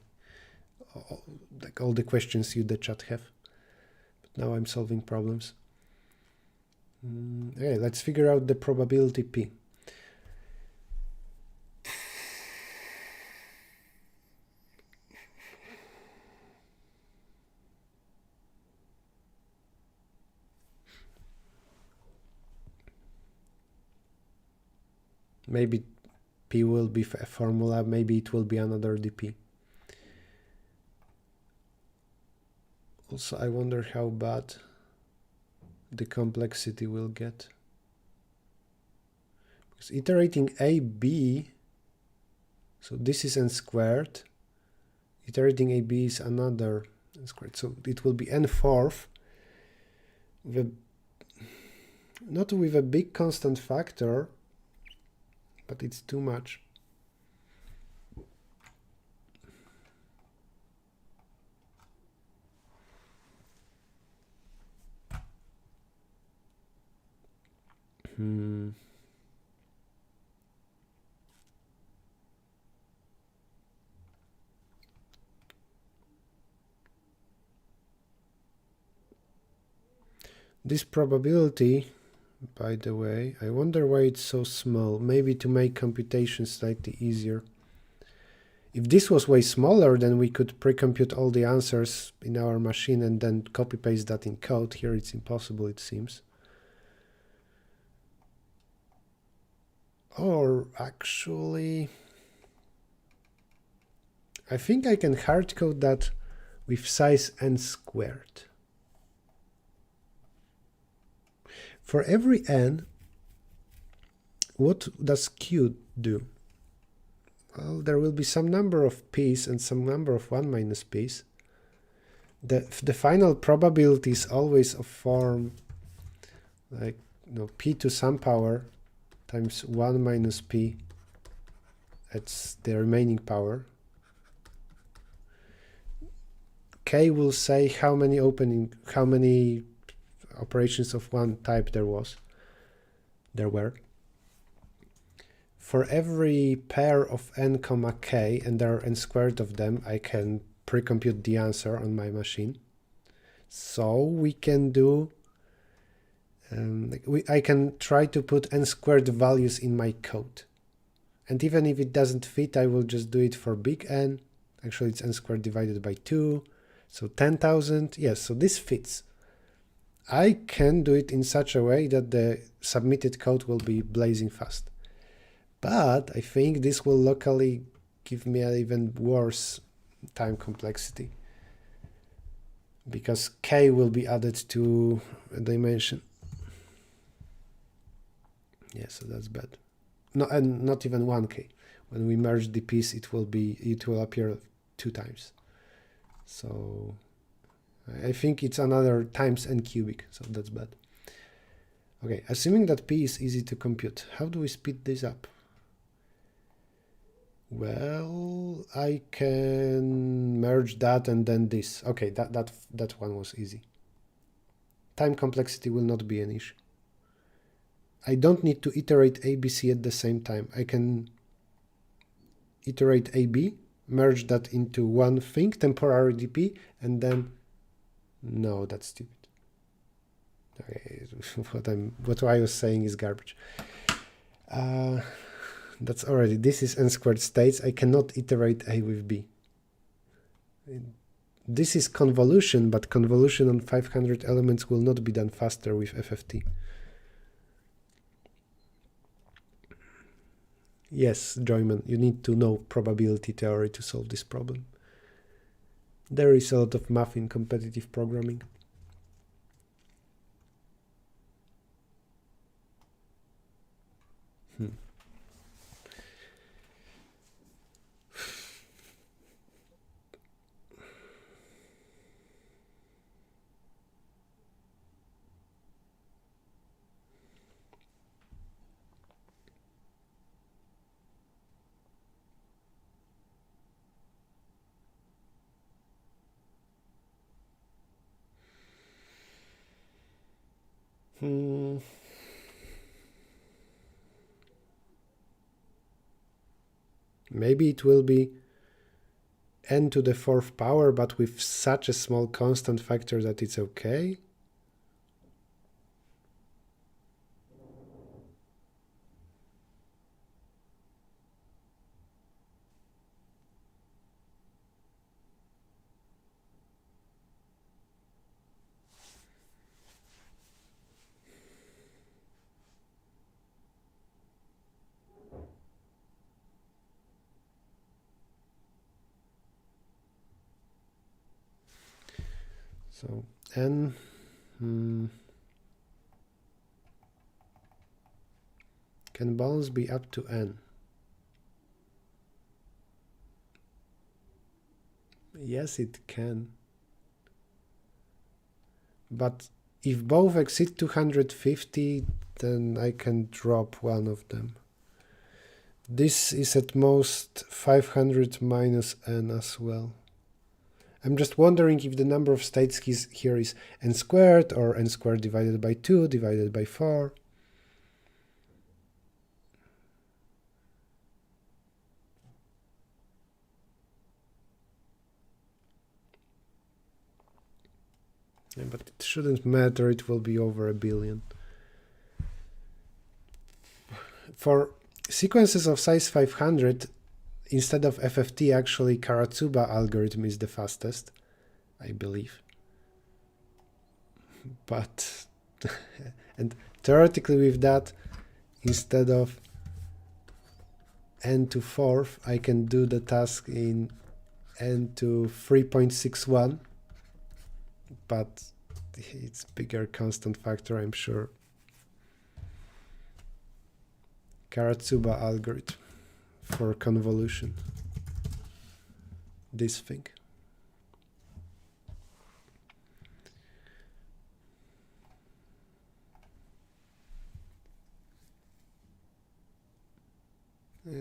like all the questions you the chat have. But now I'm solving problems. Okay, let's figure out the probability p. Maybe p will be a formula, maybe it will be another dp. Also, I wonder how bad the complexity will get. Because iterating a, b, so this is n squared, iterating a, b is another n squared, so it will be n fourth, not with a big constant factor, but it's too much. This probability, by the way, I wonder why it's so small. Maybe to make computations slightly easier. If this was way smaller, then we could pre-compute all the answers in our machine and then copy-paste that in code. Here it's impossible, it seems. Or actually, I think I can hardcode that with size n squared. For every n, what does q do? Well, there will be some number of p's and some number of 1 minus p's. The final probability is always of form like p to some power times 1 minus p. That's the remaining power. K will say how many operations of one type there were. For every pair of n comma k, and there are n squared of them, I can pre-compute the answer on my machine. So we can do, I can try to put n squared values in my code. And even if it doesn't fit, I will just do it for big N. Actually, it's n squared divided by 2. So 10,000. Yes, so this fits. I can do it in such a way that the submitted code will be blazing fast. But I think this will locally give me an even worse time complexity, because k will be added to a dimension. Yeah, so that's bad. No, and not even 1k. When we merge the piece, it will appear 2 times. So I think it's another times n cubic, so that's bad. Okay, assuming that p is easy to compute, how do we speed this up? Well, I can merge that and then this. Okay, that one was easy. Time complexity will not be an issue. I don't need to iterate ABC at the same time. I can iterate AB, merge that into one thing, temporary DP, and then... No, that's stupid. Okay, what I was saying is garbage. That's already... This is n squared states. I cannot iterate A with B. This is convolution, but convolution on 500 elements will not be done faster with FFT. Yes, Joyman, you need to know probability theory to solve this problem. There is a lot of math in competitive programming. Maybe it will be n to the 4th power, but with such a small constant factor that it's okay. So n can balance be up to n? Yes, it can. But if both exceed 250, then I can drop one of them. This is at most 500 minus n as well. I'm just wondering if the number of states here is n squared or n squared divided by 2 divided by 4. Yeah, but it shouldn't matter, it will be over 1 billion. For sequences of size 500, instead of FFT, actually Karatsuba algorithm is the fastest, I believe. But, and theoretically with that, instead of n to 4th, I can do the task in n to 3.61, but it's bigger constant factor, I'm sure. Karatsuba algorithm for convolution. This thing.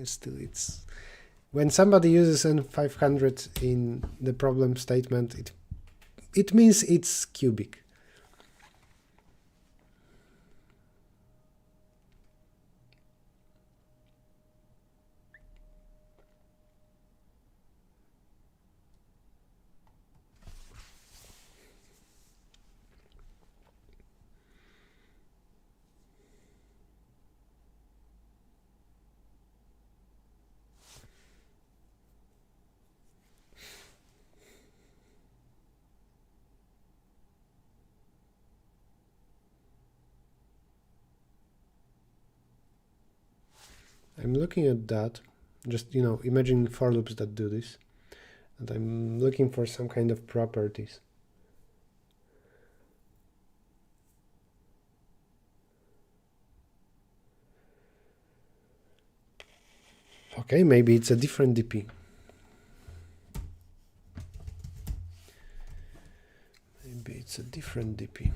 Still, it's when somebody uses N500 in the problem statement, it means it's cubic. I'm looking at that, just, you know, imagining for loops that do this, and I'm looking for some kind of properties. Okay, maybe it's a different DP. Maybe it's a different DP.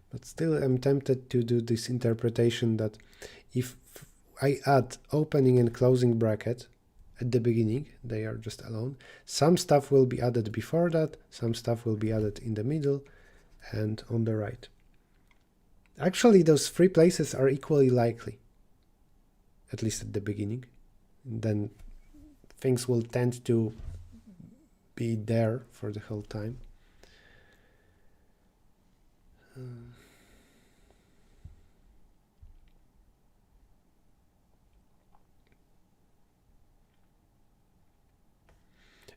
But still, I'm tempted to do this interpretation that if I add opening and closing bracket at the beginning, they are just alone, some stuff will be added before that, some stuff will be added in the middle and on the right. Actually, those three places are equally likely, at least at the beginning. Then things will tend to be there for the whole time.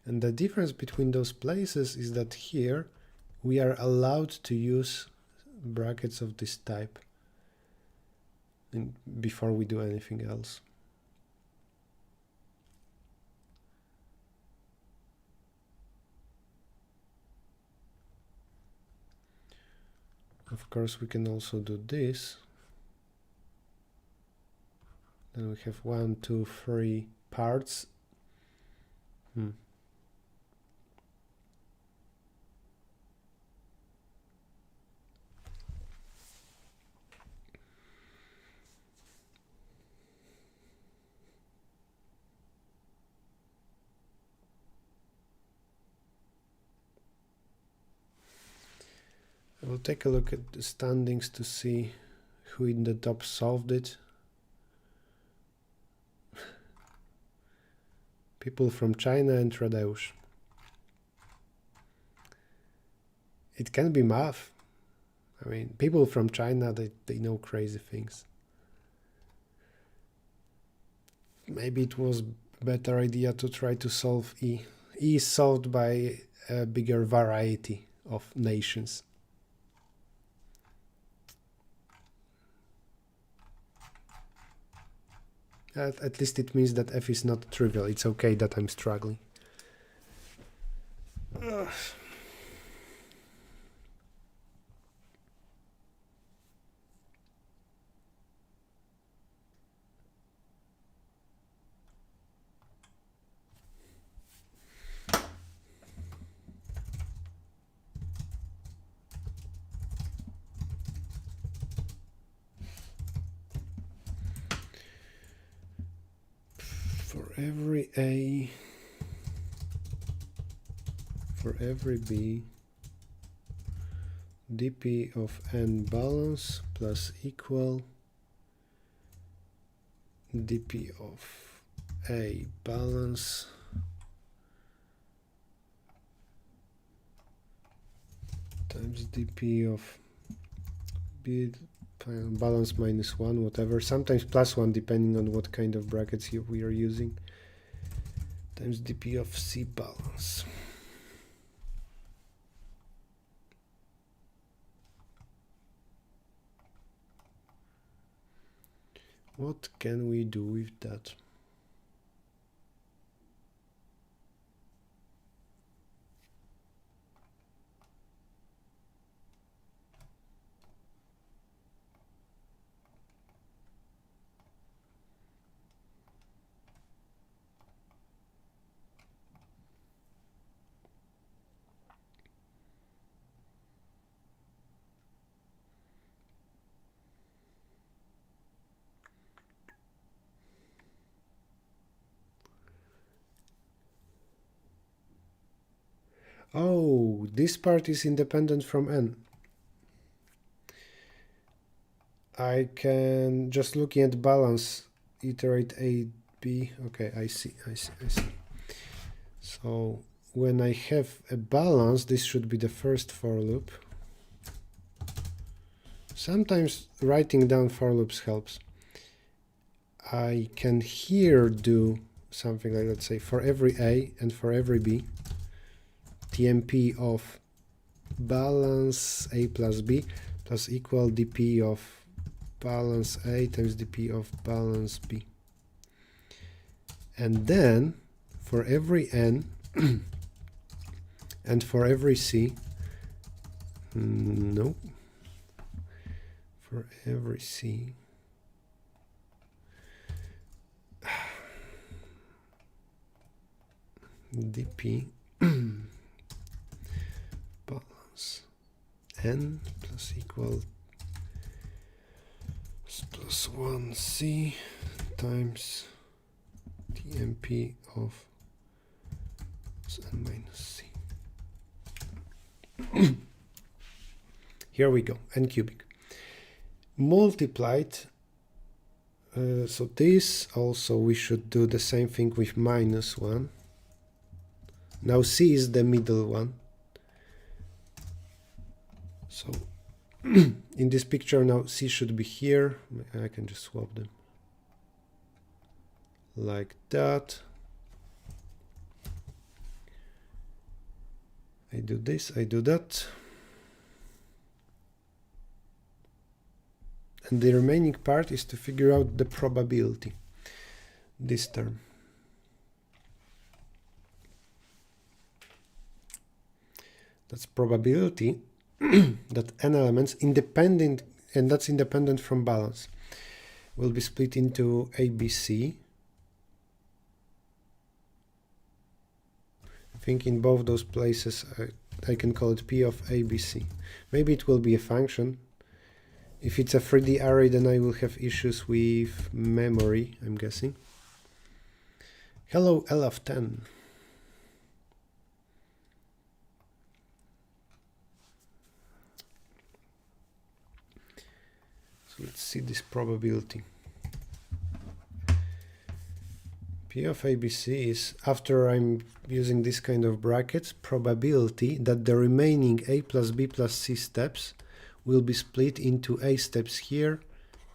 And the difference between those places is that here we are allowed to use brackets of this type before we do anything else. Of course, we can also do this. Then we have 1, 2, 3 parts. I will take a look at the standings to see who in the top solved it. People from China and Tradeusz. It can be math. I mean, people from China, they know crazy things. Maybe it was a better idea to try to solve E. E is solved by a bigger variety of nations. At least it means that F is not trivial. It's okay that I'm struggling. For every A, for every B, dp of n balance plus equal dp of A balance times dp of B balance minus 1, whatever, sometimes plus 1 depending on what kind of brackets we are using, times dp of C balance. What can we do with that? Oh, this part is independent from n. I can, just looking at balance, iterate A, B. Okay, I see. So when I have a balance, this should be the first for loop. Sometimes writing down for loops helps. I can here do something like, let's say, for every A and for every B, TMP of balance A plus B plus equal dp of balance A times dp of balance B. And then for every n and for every c, no, for every c, dp balance n plus equal plus 1c times TMP of n minus c. Here we go, n cubic. Multiplied, so this also we should do the same thing with minus 1. Now c is the middle one. So in this picture now c should be here. I can just swap them like that. I do this, I do that. And the remaining part is to figure out the probability, this term. That's probability that n elements independent, and that's independent from balance, will be split into A, B, C. I think in both those places I can call it P of A, B, C. Maybe it will be a function. If it's a 3D array, then I will have issues with memory, I'm guessing. Hello, L of 10. So let's see this probability. P of ABC is, after I'm using this kind of brackets, probability that the remaining A plus B plus C steps will be split into A steps here,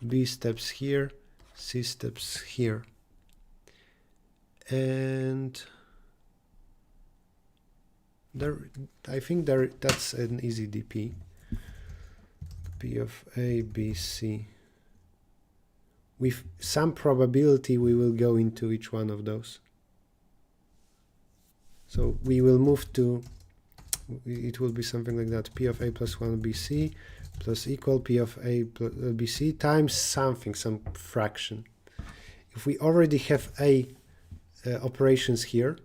B steps here, C steps here. And there, I think that's an easy DP. P of A, B, C. With some probability we will go into each one of those. So we will move to, it will be something like that, P of A plus 1 BC plus equal P of A plus BC times something, some fraction. If we already have A operations here,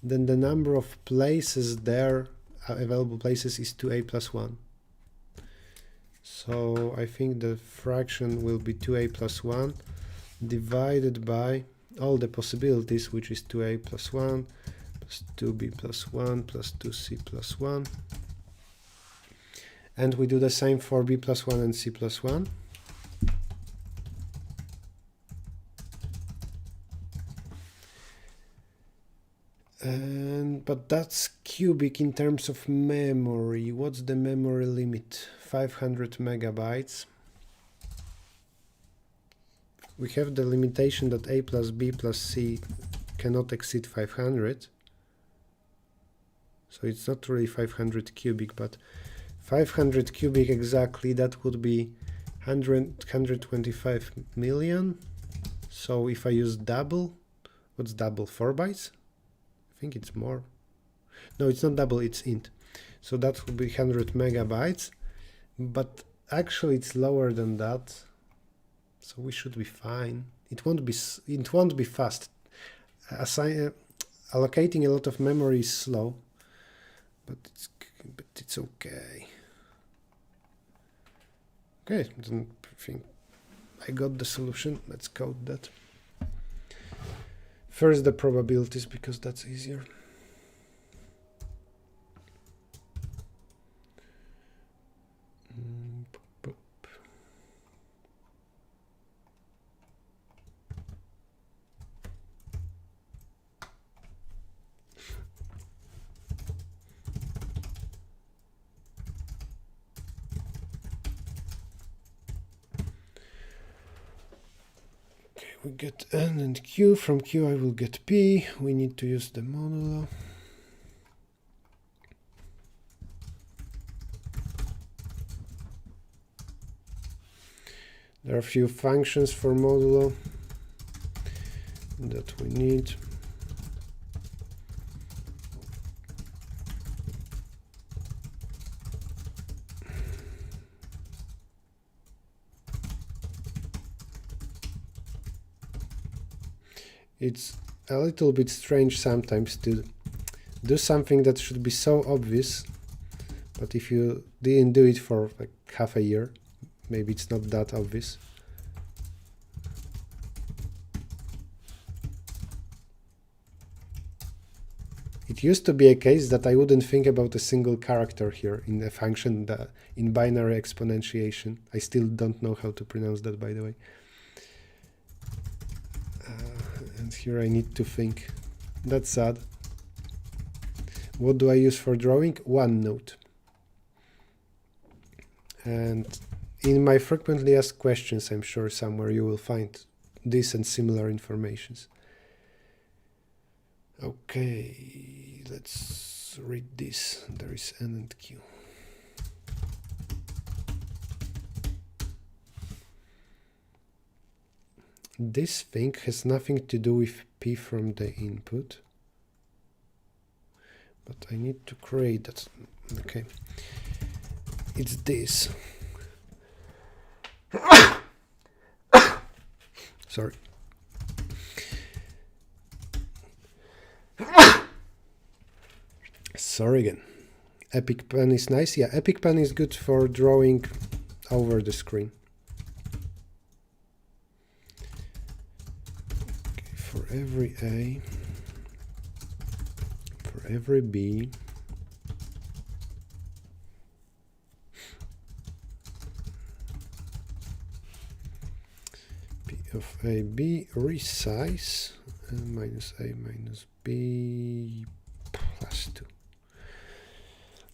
then the number of places there, available places, is 2A plus 1. So I think the fraction will be 2A plus 1 divided by all the possibilities, which is 2A plus 1 plus 2B plus 1 plus 2C plus 1. And we do the same for B plus 1 and C plus 1. But that's cubic in terms of memory. What's the memory limit? 500 megabytes. We have the limitation that A plus B plus C cannot exceed 500. So it's not really 500 cubic, but 500 cubic exactly, that would be 125 million. So if I use double, what's double? 4 bytes? I think it's more. No, it's not double, it's int. So that would be 100 megabytes, but actually it's lower than that. So we should be fine. It won't be fast. Allocating a lot of memory is slow, but it's okay. Okay, then I think I got the solution. Let's code that. First the probabilities, because that's easier. We get N and Q. From Q I will get P. We need to use the modulo. There are a few functions for modulo that we need. It's a little bit strange sometimes to do something that should be so obvious, but if you didn't do it for like half a year, maybe it's not that obvious. It used to be a case that I wouldn't think about a single character here in a function in binary exponentiation. I still don't know how to pronounce that, by the way. And here I need to think. That's sad. What do I use for drawing? OneNote. And in my frequently asked questions, I'm sure somewhere you will find this and similar informations. Okay, let's read this. There is N and Q. This thing has nothing to do with P from the input, but I need to create that. Okay, it's this. Sorry. Sorry again. Epic Pen is nice. Yeah, Epic Pen is good for drawing over the screen. Okay, for every A, for every B, P of A, B, resize, minus A minus B plus 2.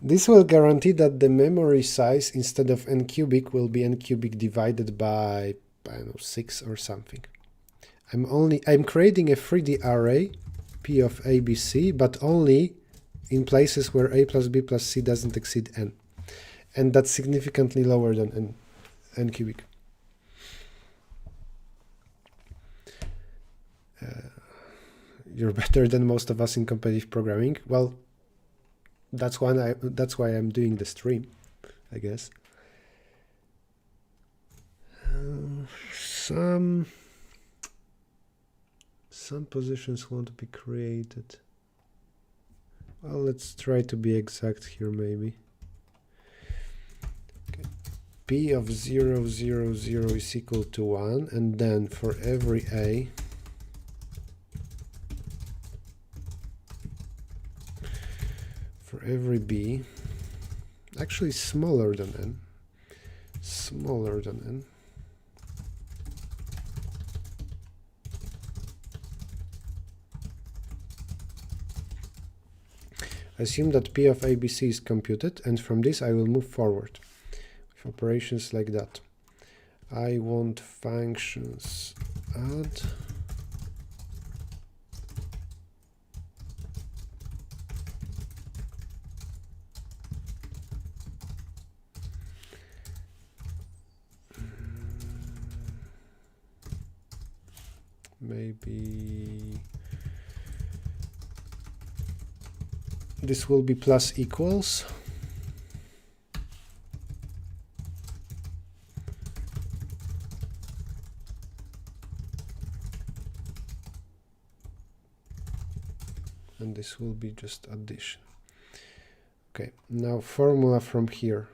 This will guarantee that the memory size instead of n cubic will be n cubic divided by, I don't know, 6 or something. I'm creating a 3D array P of A, B, C, but only in places where A plus B plus C doesn't exceed n. And that's significantly lower than n cubic. You're better than most of us in competitive programming. Well, that's why I'm doing the stream, I guess. Some positions won't be created. Well, let's try to be exact here, maybe. Okay. P of 0, 0, 0 is equal to 1, and then for every A, for every B, actually smaller than n, smaller than n, assume that P of ABC is computed, and from this I will move forward with operations like that. I want functions add, maybe this will be plus equals. And this will be just addition. Okay, now formula from here.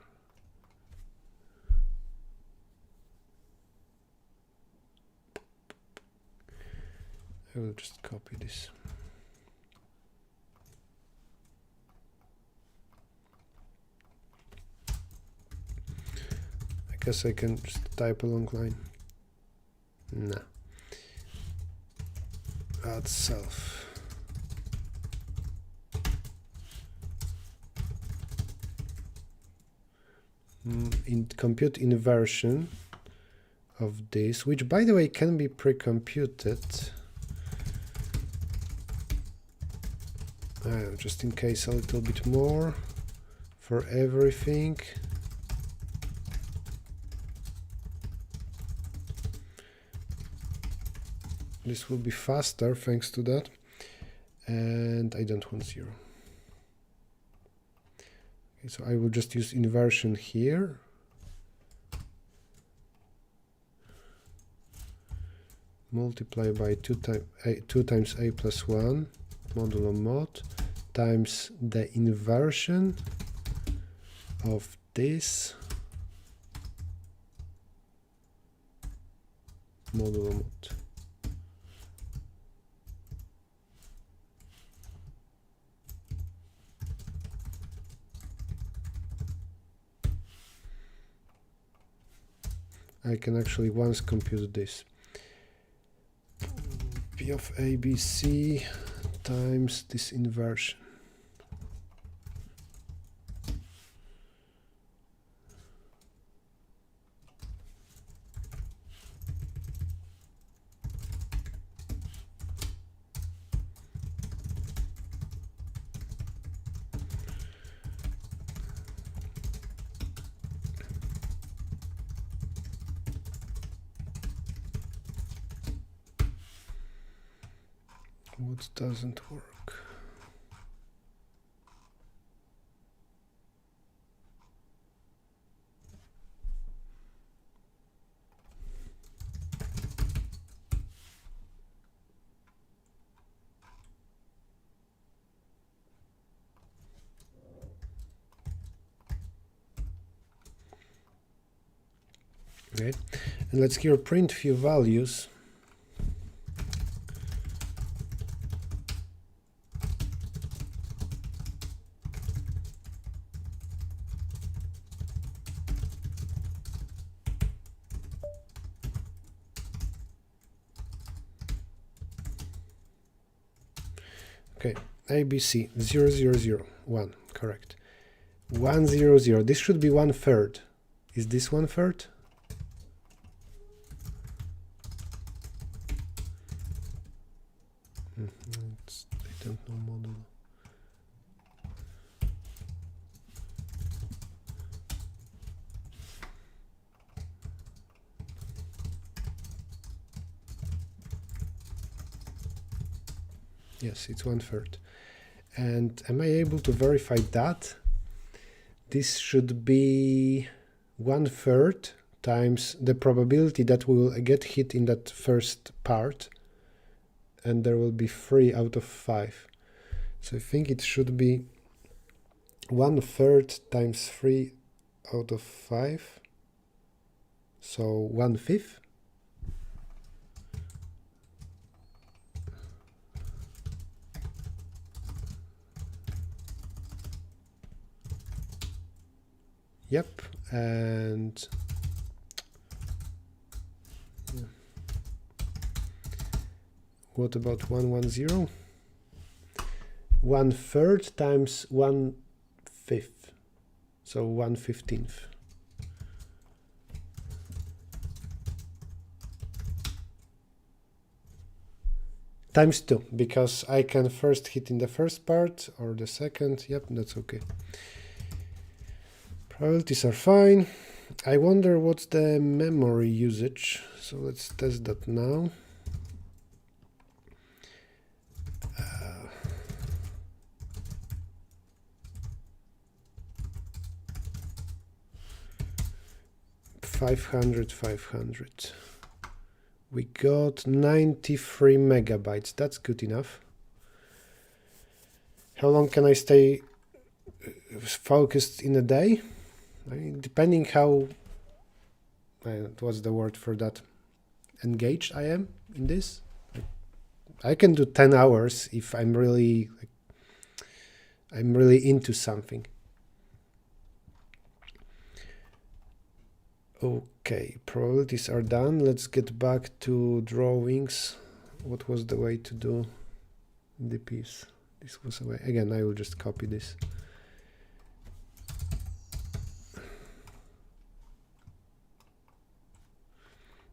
I will just copy this. I guess I can just type a long line. Nah. Add self. Compute inversion of this, which by the way can be pre-computed. Just in case, a little bit more for everything. This will be faster thanks to that. And I don't want 0. Okay, so I will just use inversion here. Multiply by 2 times a plus 1 modulo mod times the inversion of this modulo mod. I can actually once compute this. P of ABC times this inversion. What doesn't work? Okay, and let's here print few values. Okay, ABC 0, 0, 0, 1, correct. 1, 0, 0. This should be 1/3. Is this 1/3? I don't know model. Yes, it's 1/3. And am I able to verify that? This should be 1/3 times the probability that we will get hit in that first part, and there will be 3 out of 5. So I think it should be 1/3 times 3 out of 5, so 1/5. Yep, and what about 110? 1/3 times 1/5, so 1/15. Times 2, because I can first hit in the first part or the second. Yep, that's okay. Probabilities are fine. I wonder what's the memory usage. So let's test that now. 500. We got 93 megabytes. That's good enough. How long can I stay focused in a day? I mean, depending how, what's the word for that, engaged I am in this. I can do 10 hours if I'm really into something. Okay, probabilities are done. Let's get back to drawings. What was the way to do the piece? This was a way. Again, I will just copy this.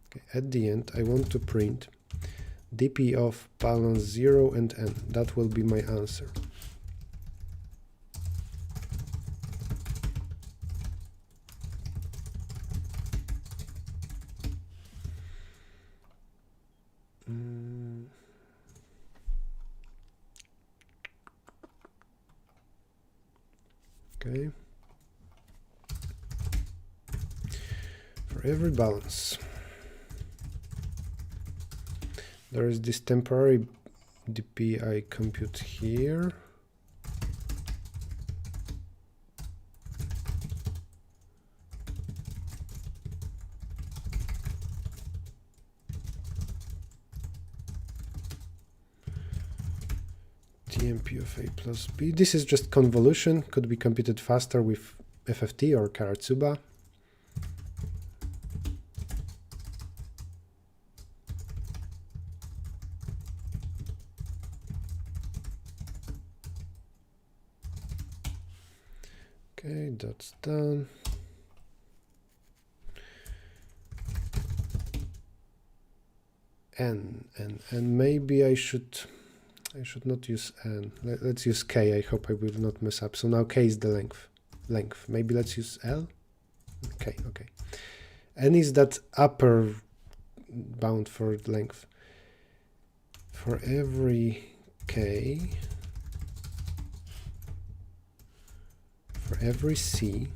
Okay, at the end, I want to print dp of balance 0 and n. That will be my answer. Okay. For every balance, there is this temporary dp I compute here. TMP of A plus B. This is just convolution, could be computed faster with FFT or Karatsuba. Okay, that's done. N and maybe I should not use N. Let's use K. I hope I will not mess up. So now K is the length. Maybe let's use L. Okay. N is that upper bound for length. For every K, for every C,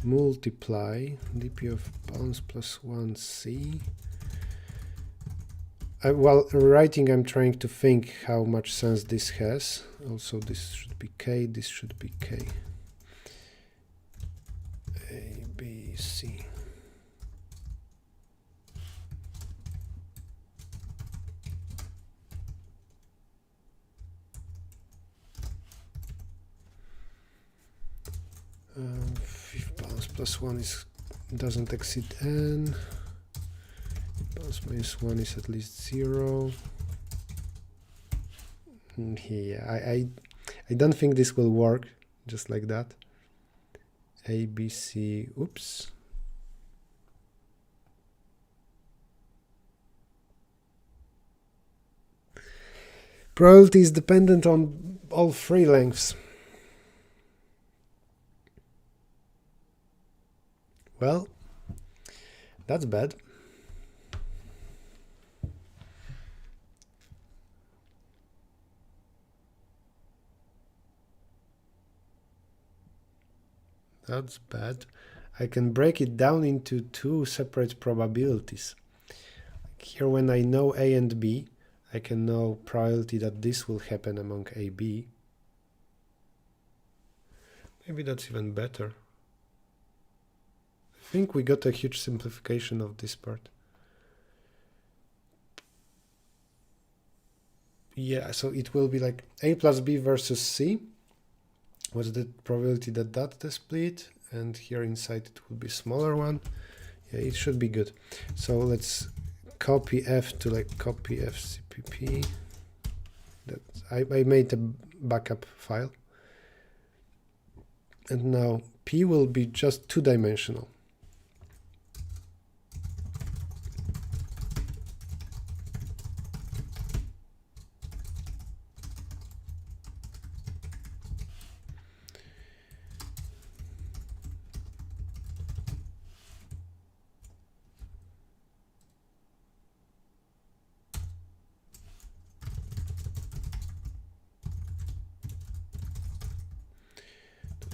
multiply dp of balance plus 1c. While writing, I'm trying to think how much sense this has. Also, this should be K, this should be K. A, B, C. Fifth balance plus 1 doesn't exceed N. Balance minus 1 is at least 0. Yeah, I don't think this will work just like that. A, B, C, oops. Probability is dependent on all three lengths. Well, that's bad. That's bad. I can break it down into two separate probabilities. Here, when I know A and B, I can know probability that this will happen among A, B. Maybe that's even better. I think we got a huge simplification of this part. Yeah, so it will be like A plus B versus C. What's the probability that that's the split? And here inside it will be a smaller one. Yeah, it should be good. So let's copy F to like copy FCPP. That I made a backup file. And now P will be just two-dimensional.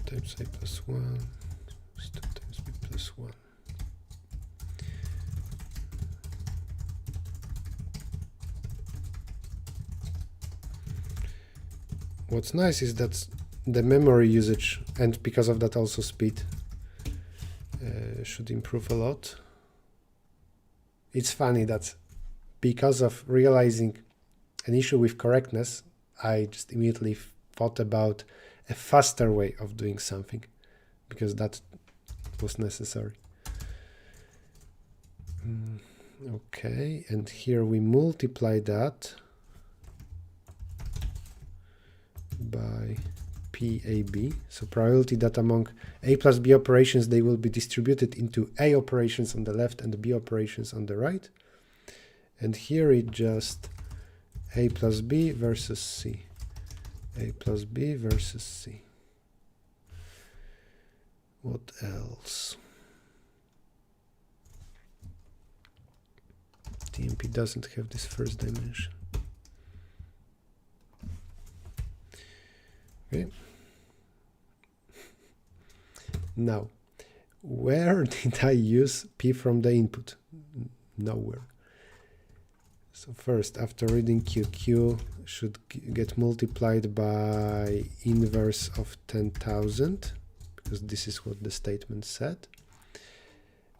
Times A plus 1 is 2 times B plus 1. What's nice is that the memory usage, and because of that also speed, should improve a lot. It's funny that because of realizing an issue with correctness, I just immediately thought about a faster way of doing something, because that was necessary. Okay, and here we multiply that by PAB, so probability that among A plus B operations they will be distributed into A operations on the left and B operations on the right. And here it just A plus B versus C. A plus B versus C. What else? TMP doesn't have this first dimension. Okay. Now, where did I use P from the input? Nowhere. So first, after reading Q, Q should get multiplied by inverse of 10,000, because this is what the statement said.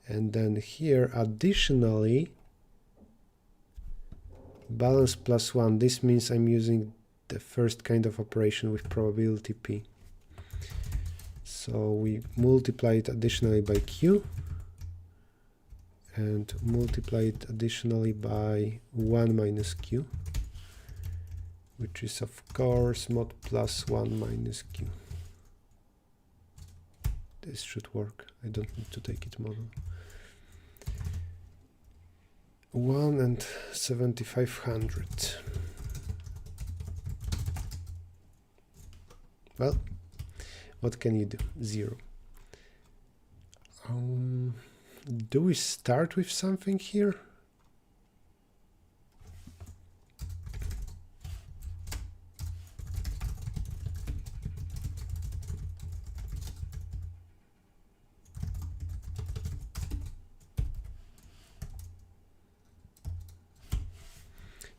And then here, additionally, balance plus 1. This means I'm using the first kind of operation with probability P. So we multiply it additionally by Q and multiply it additionally by 1 minus Q, which is of course mod plus 1 minus Q. This should work. I don't need to take it model. 1 and 7,500. Well, what can you do? 0. Do we start with something here?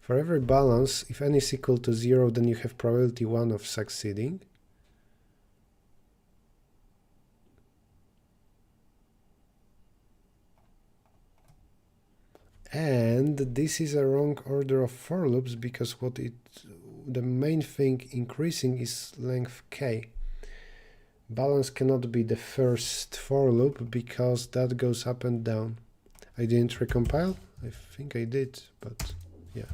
For every balance, if n is equal to 0, then you have probability 1 of succeeding. And this is a wrong order of for loops, because the main thing increasing is length k. Balance cannot be the first for loop because that goes up and down. I didn't recompile? I think I did, but yeah.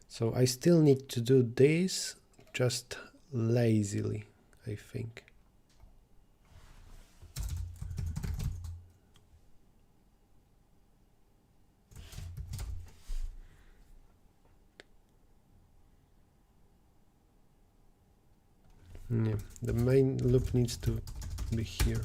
So I still need to do this, just lazily, I think. Yeah, the main loop needs to be here.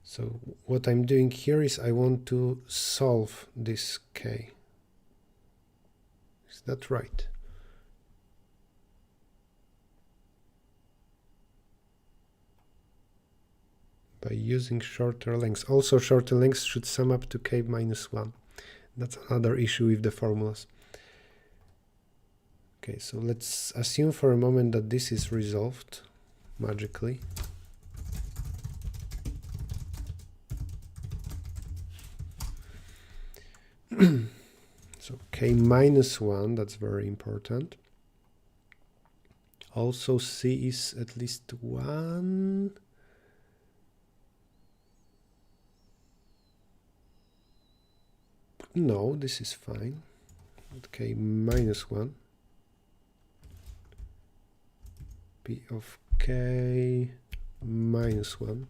So what I'm doing here is I want to solve this k. Is that right? By using shorter lengths. Also, shorter lengths should sum up to k minus 1. That's another issue with the formulas. Okay, so let's assume for a moment that this is resolved magically. So k minus 1, that's very important. Also c is at least 1. No, this is fine. K minus 1. P of k minus 1.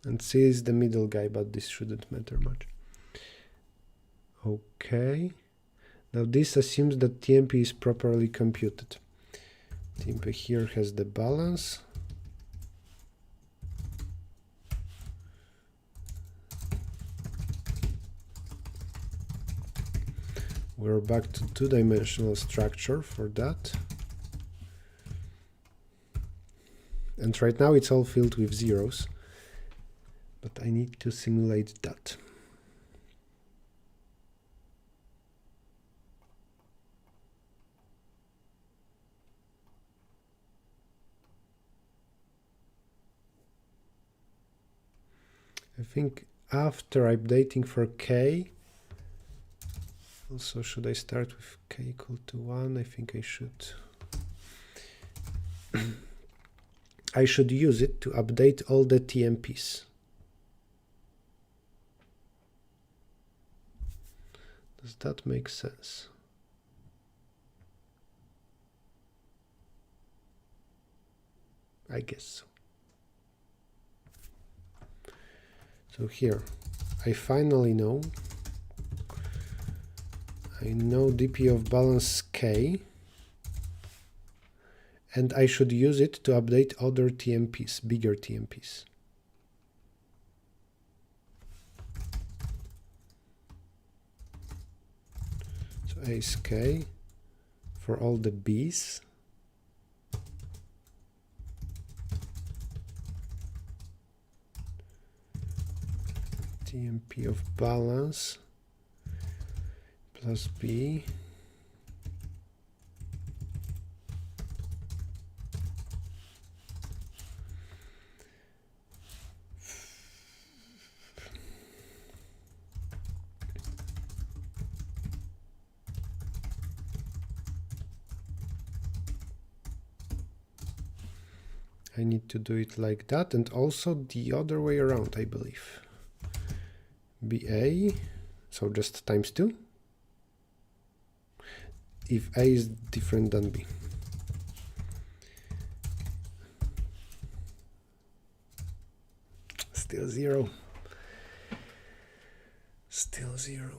And C is the middle guy, but this shouldn't matter much. Okay. Now this assumes that TMP is properly computed. TMP here has the balance. We're back to two-dimensional structure for that. And right now it's all filled with zeros. But I need to simulate that. I think after updating for k, Also, should I start with k equal to 1? I think I should. I should use it to update all the TMPs. Does that make sense? I guess so. So here, I finally know. I know dp of balance k, and I should use it to update other TMPs, bigger TMPs. So A is k for all the b's. TMP of balance plus b I need to do it like that, and also the other way around, I believe. BA, so just times 2, if A is different than B. Still 0. Still 0.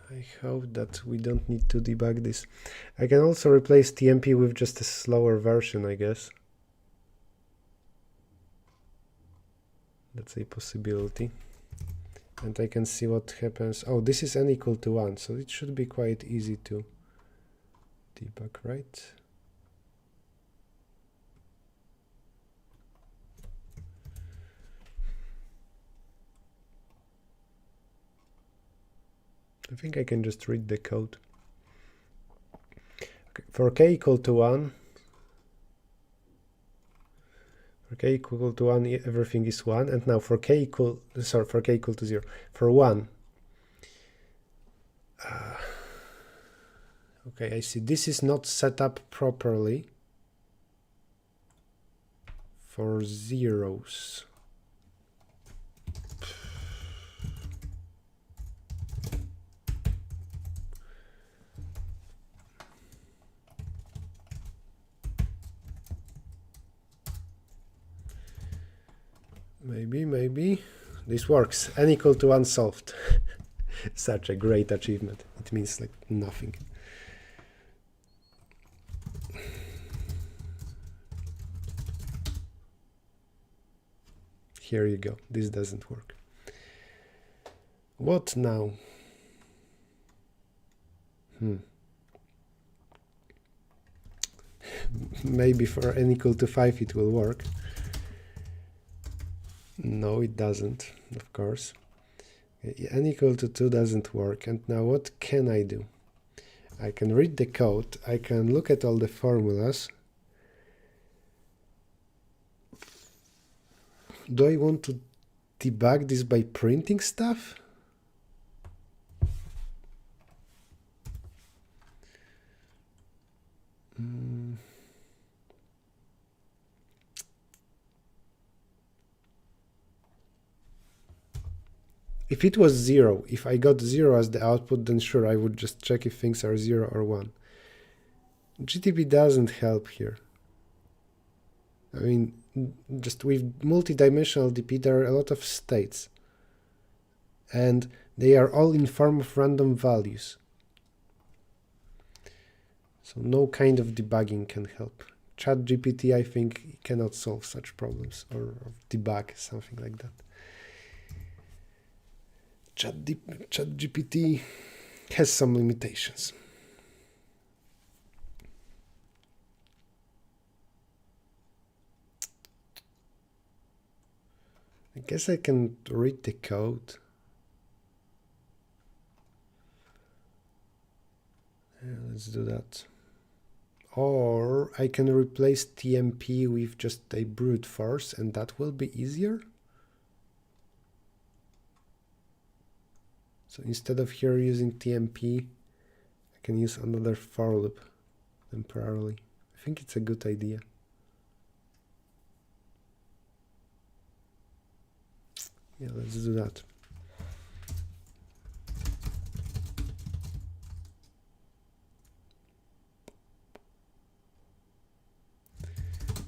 I hope that we don't need to debug this. I can also replace TMP with just a slower version, I guess. That's a possibility. And I can see what happens. Oh, this is n equal to 1, so it should be quite easy to debug, right? I think I can just read the code. Okay, for k equal to 1, for k equal to 1, everything is 1, and now for k equal to 0, for 1. Okay, I see this is not set up properly for zeros. Maybe this works. N equal to 1 solved. Such a great achievement. It means like nothing. Here you go. This doesn't work. What now? Maybe for n equal to 5 it will work. No, it doesn't, of course. N equal to 2 doesn't work. And now what can I do? I can read the code. I can look at all the formulas. Do I want to debug this by printing stuff? If it was 0, if I got 0 as the output, then sure, I would just check if things are 0 or 1. GTP doesn't help here. I mean, just with multidimensional DP, there are a lot of states. And they are all in form of random values. So no kind of debugging can help. ChatGPT, I think, cannot solve such problems or debug something like that. ChatGPT has some limitations. I guess I can read the code. Let's do that. Or I can replace TMP with just a brute force, and that will be easier. So instead of here using TMP, I can use another for loop temporarily. I think it's a good idea. Yeah, let's do that.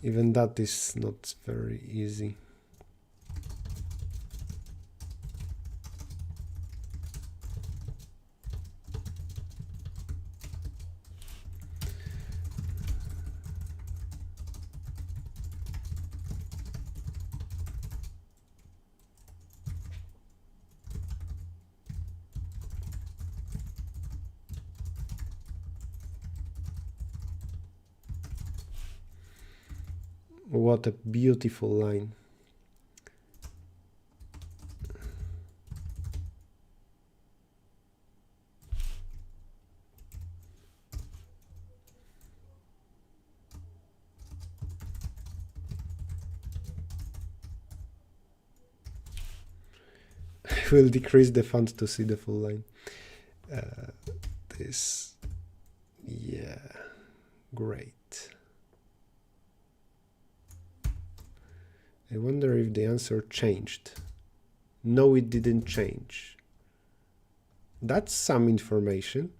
Even that is not very easy. What a beautiful line. I will decrease the font to see the full line. Yeah, great. I wonder if the answer changed. No, it didn't change. That's some information.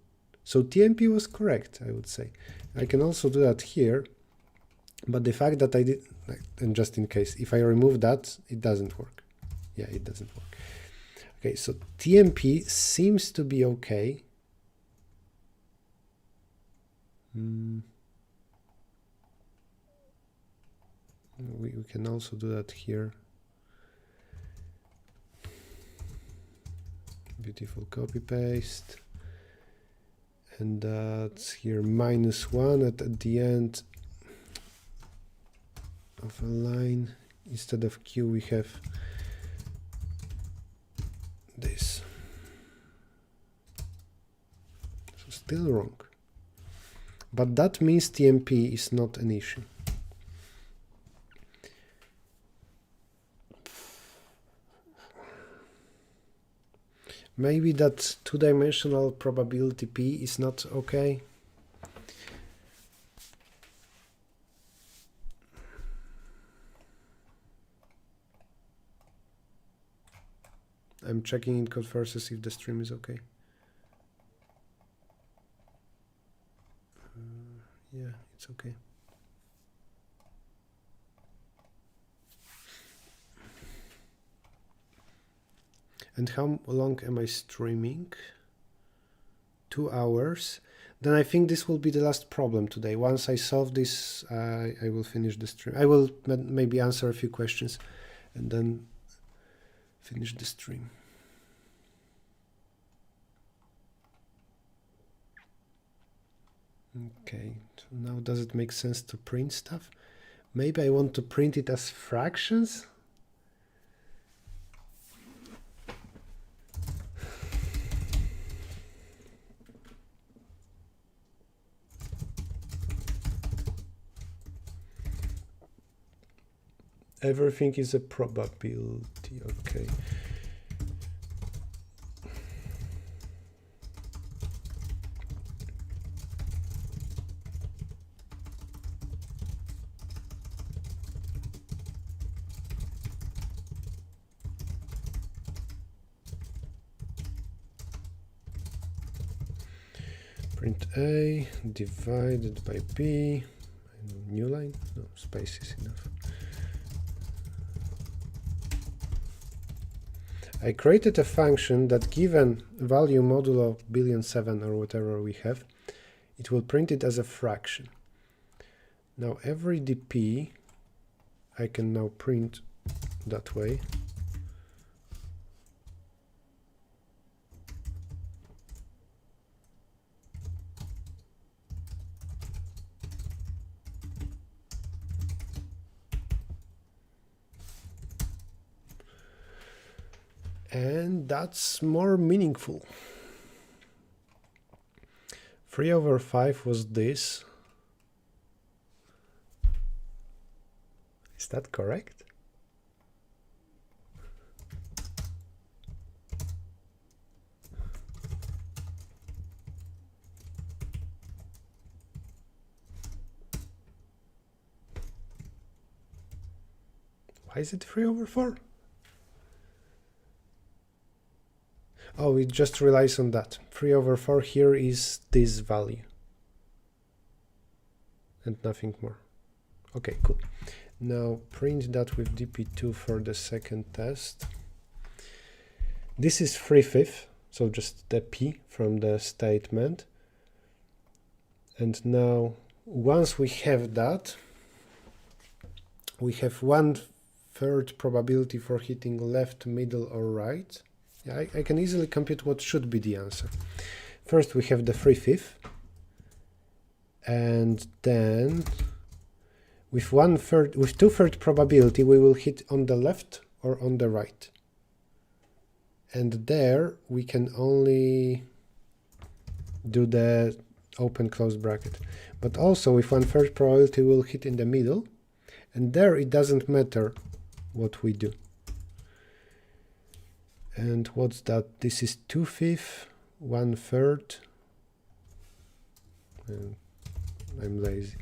So TMP was correct, I would say. I can also do that here, but the fact that I did, and just in case, if I remove that, it doesn't work. Yeah, it doesn't work. Okay, so TMP seems to be okay. We can also do that here. Beautiful copy paste. And that's here -1 at the end of a line. Instead of Q, we have this. So still wrong. But that means TMP is not an issue. Maybe that two-dimensional probability P is not okay. I'm checking in Codeforces if the stream is okay. Yeah, it's okay. And how long am I streaming? 2 hours. Then I think this will be the last problem today. Once I solve this, I will finish the stream. I will maybe answer a few questions and then finish the stream. Okay, so now does it make sense to print stuff? Maybe I want to print it as fractions? Everything is a probability, okay. Print A divided by B, new line, no, space is enough. I created a function that given value modulo 1,000,007 or whatever we have, it will print it as a fraction. Now every dp I can now print that way. And that's more meaningful. 3/5 was this. Is that correct? Why is it 3 over 4? Oh, it just relies on that. 3 over 4 here is this value. And nothing more. Okay, cool. Now print that with dp2 for the second test. This is 3/5, so just the p from the statement. And now, once we have that, we have 1/3 probability for hitting left, middle, or right. Yeah, I can easily compute what should be the answer. First, we have the 3/5, and then with 2/3 probability, we will hit on the left or on the right. And there we can only do the open close bracket. But also with 1/3 probability, we'll hit in the middle. And there it doesn't matter what we do. And what's that? This is 2/5, 1/3. And I'm lazy.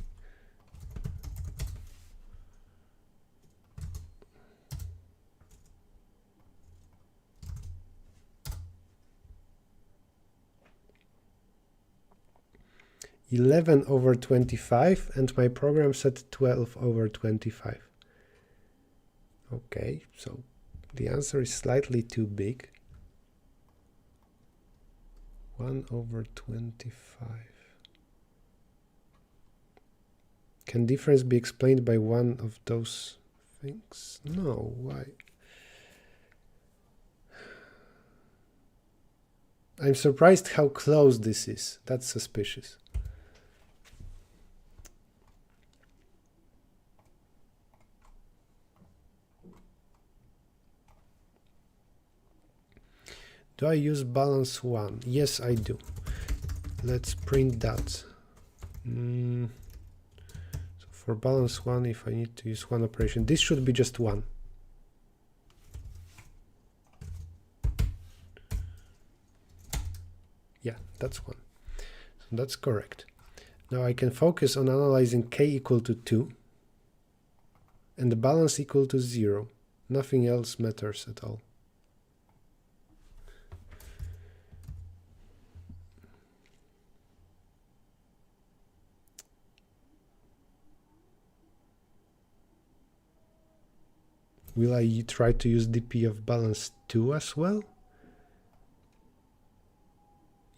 (11/25), and my program said 12/25. Okay, so the answer is slightly too big. 1/25. Can difference be explained by one of those things? No, why? I'm surprised how close this is. That's suspicious. Do I use balance 1? Yes, I do. Let's print that. So for balance 1, if I need to use one operation, this should be just 1. Yeah, that's 1. So that's correct. Now I can focus on analyzing k equal to 2 and the balance equal to 0. Nothing else matters at all. Will I try to use dp of balance 2 as well?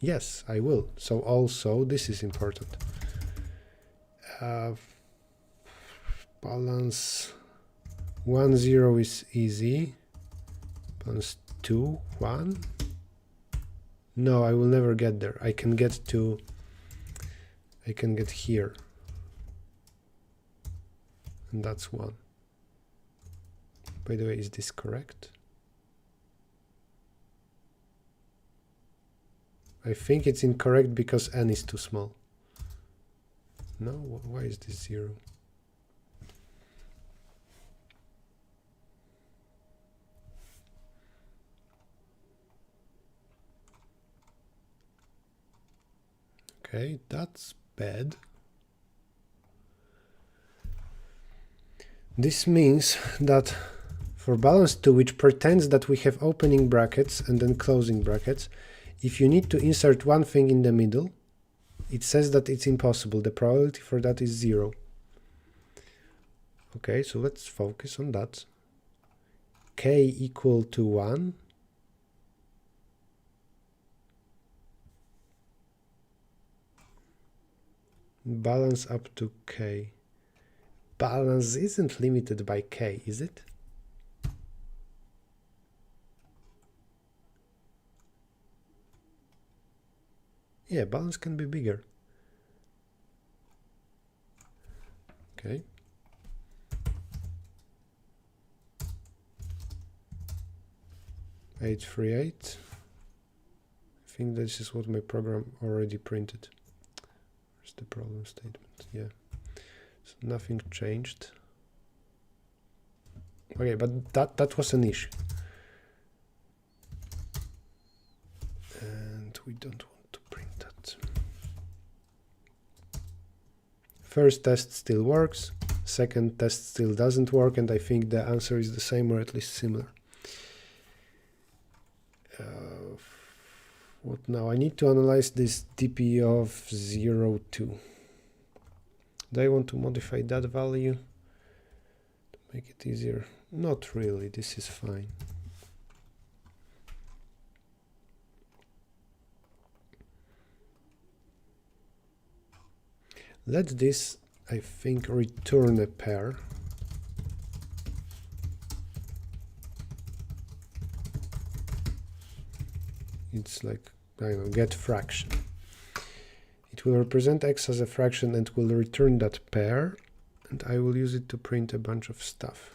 Yes, I will. So also this is important. Balance 1, 0 is easy. Balance 2, 1. No, I will never get there. I can get here. And that's 1. By the way, is this correct? I think it's incorrect because n is too small. No, why is this 0? Okay, that's bad. This means that for balance 2, which pretends that we have opening brackets and then closing brackets, if you need to insert one thing in the middle, it says that it's impossible. The probability for that is 0. Okay, so let's focus on that. K equal to 1. Balance up to k. Balance isn't limited by k, is it? Yeah, balance can be bigger. Okay. (838). I think this is what my program already printed. Where's the problem statement? Yeah. So nothing changed. Okay, but that was an issue. And we don't want to print that. First test still works. Second test still doesn't work, and I think the answer is the same or at least similar. What now? I need to analyze this dp of 0, 2. Do I want to modify that value to make it easier? Not really, this is fine. Let this, I think, return a pair. It's like, I don't know, get fraction. It will represent x as a fraction and will return that pair, and I will use it to print a bunch of stuff.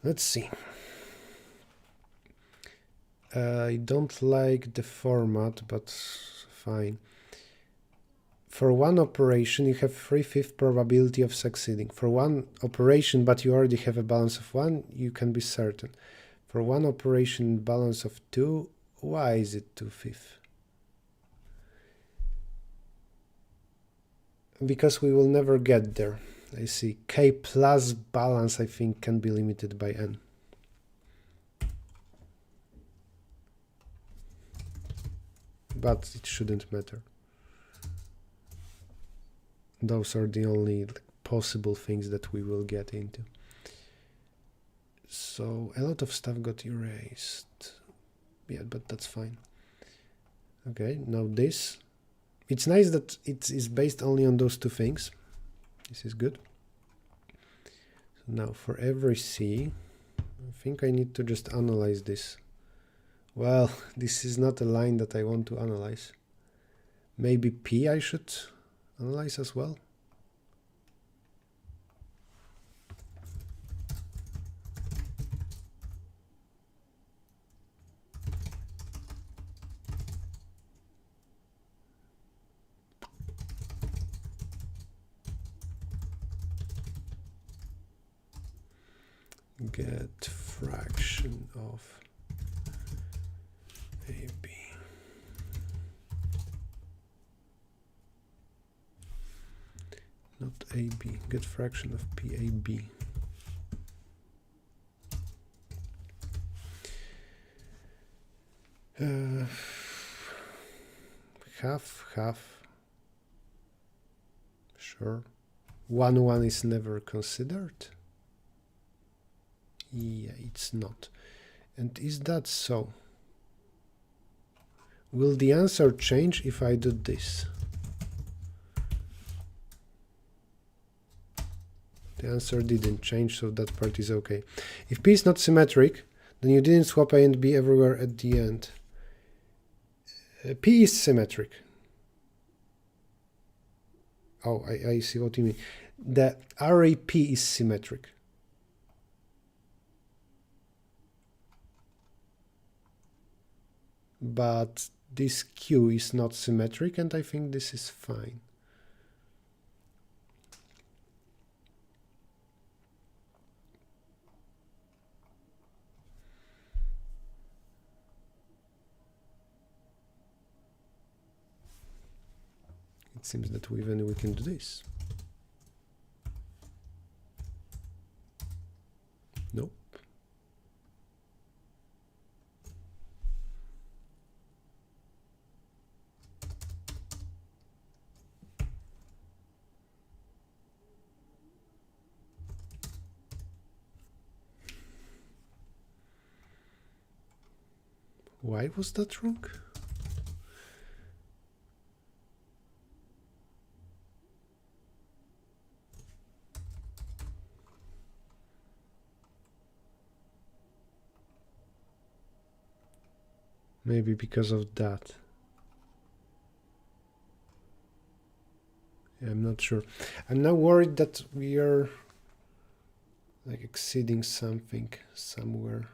Let's see. I don't like the format, but fine. For one operation, you have 3/5 probability of succeeding. For one operation, but you already have a balance of 1, you can be certain. For one operation, balance of 2, why is it 2/5? Because we will never get there. I see. K plus balance, I think, can be limited by n. But it shouldn't matter. Those are the only possible things that we will get into. So a lot of stuff got erased. Yeah, but that's fine. Okay, now this. It's nice that it is based only on those two things. This is good. So now for every C, I think I need to just analyze this. Well, this is not a line that I want to analyze. Maybe P I should analyze as well. Get fraction of AB. Not AB, get fraction of PAB. Half. Sure. 1 is never considered. Yeah, it's not. And is that so? Will the answer change if I do this? The answer didn't change, so that part is okay. If P is not symmetric, then you didn't swap A and B everywhere at the end. P is symmetric. Oh, I see what you mean. The array P is symmetric. But this Q is not symmetric, and I think this is fine. It seems that we can do this. Nope. Why was that wrong? Maybe because of that. Yeah, I'm not sure. I'm now worried that we are like exceeding something somewhere.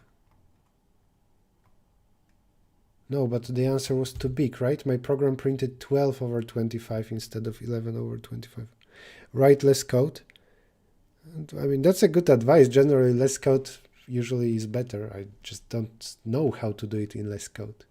No, but the answer was too big, right? My program printed 12 over 25 instead of 11 over 25. Write less code. And, I mean, that's a good advice. Generally, less code usually is better. I just don't know how to do it in less code.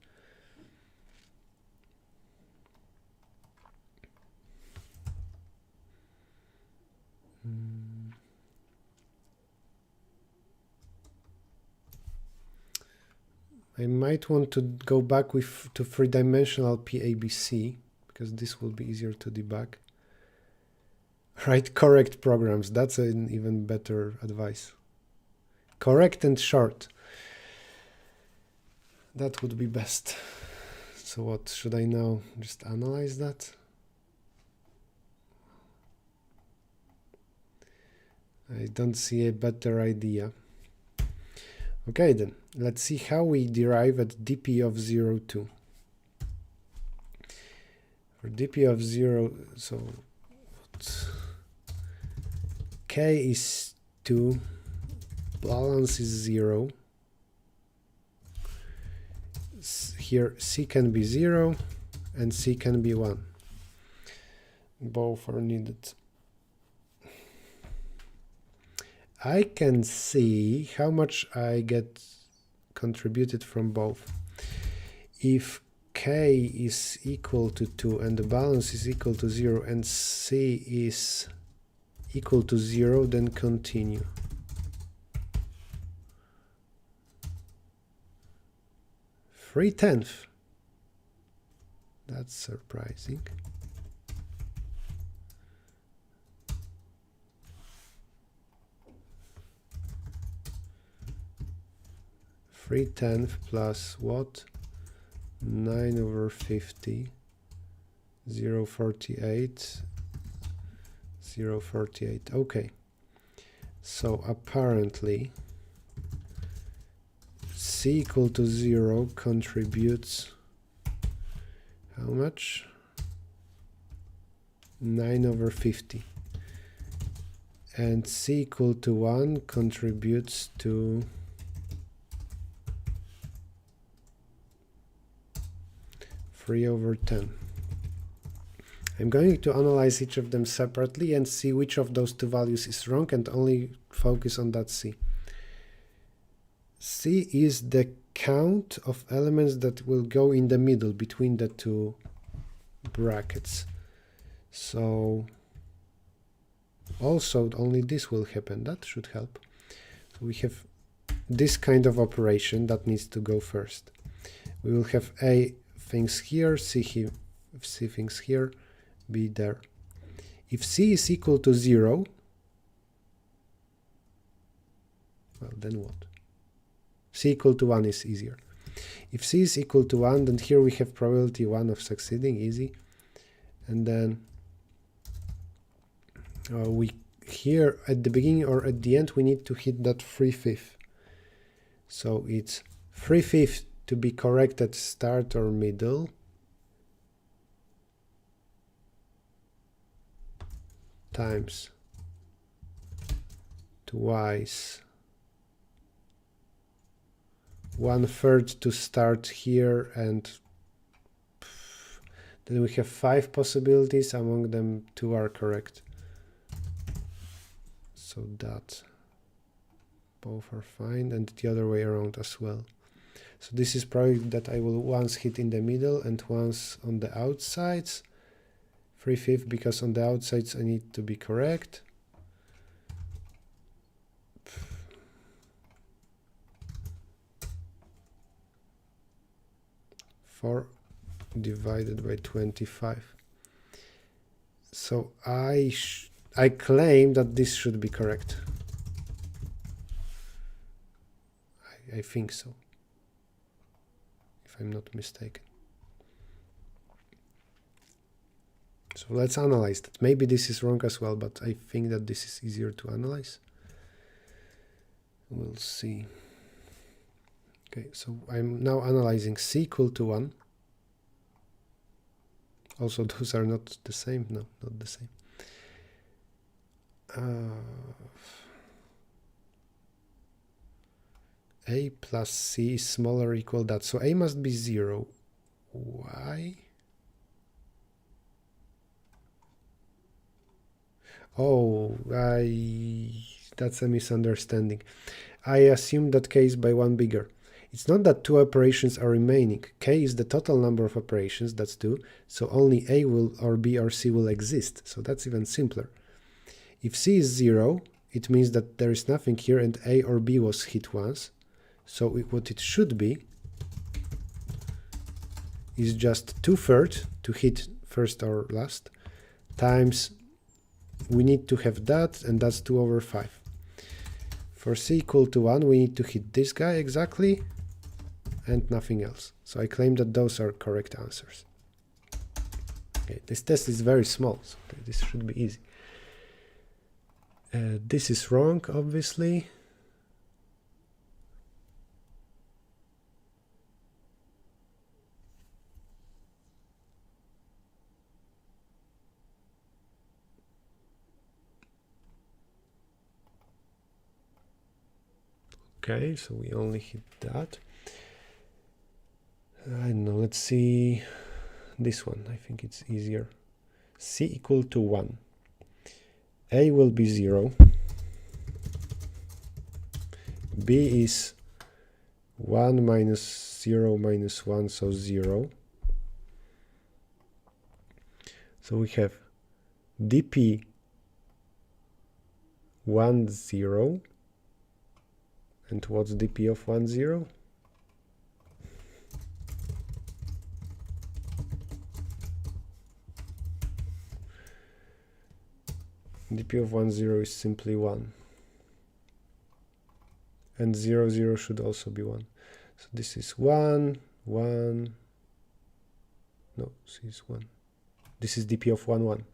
I might want to go back to three-dimensional PABC because this will be easier to debug. Write correct programs. That's an even better advice. Correct and short. That would be best. So what should I now just analyze that? I don't see a better idea. Okay, then let's see how we derive at dp of 0, 2. For dp of 0, so k is 2, balance is 0. Here c can be 0 and c can be 1. Both are needed. I can see how much I get contributed from both. If k is equal to 2 and the balance is equal to 0 and c is equal to 0, then continue. Three-tenths. That's surprising. Three-tenths plus what? 9 over 50. 0.48. 0.48. Okay. So apparently c equal to 0 contributes how much? 9 over 50. And c equal to 1 contributes to 3 over 10. I'm going to analyze each of them separately and see which of those two values is wrong and only focus on that c. C is the count of elements that will go in the middle between the two brackets. So also only this will happen. That should help. So we have this kind of operation that needs to go first. We will have A things here, C things here, B there. If C is equal to 0, well, then what? C equal to 1 is easier. If C is equal to 1, then here we have probability 1 of succeeding, easy. And then we here at the beginning or at the end we need to hit that 3/5. So it's 3/5 to be correct at start or middle. Times twice 1/3 to start here, and then we have 5 possibilities, among them 2 are correct. So that both are fine, and the other way around as well. So this is probably that I will once hit in the middle and once on the outsides. 3/5 because on the outsides I need to be correct. 4 divided by 25. So I claim that this should be correct. I think so, if I'm not mistaken. So let's analyze that. Maybe this is wrong as well, but I think that this is easier to analyze. We'll see. Okay, so I'm now analyzing C equal to 1. Also, those are not the same. No, not the same. A plus C is smaller or equal that. So A must be 0. Why? Oh, that's a misunderstanding. I assumed that K is by 1 bigger. It's not that 2 operations are remaining. K is the total number of operations, that's 2, so only A will or B or C will exist. So that's even simpler. If C is 0, it means that there is nothing here and A or B was hit once. So what it should be is just 2/3 to hit first or last times we need to have that, and that's 2/5. For C equal to 1, we need to hit this guy exactly and nothing else. So I claim that those are correct answers. Okay, this test is very small, so this should be easy. This is wrong, obviously. Okay, so we only hit that. I don't know, let's see this one. I think it's easier. C equal to 1. A will be 0. B is 1 minus 0 minus 1, so 0. So we have dp 1, 0. And what's dp of 1, 0? dp of 1, 0 is simply 1. And 0, 0 should also be 1. So this is 1, 1. No, this is 1. This is dp of 1, 1.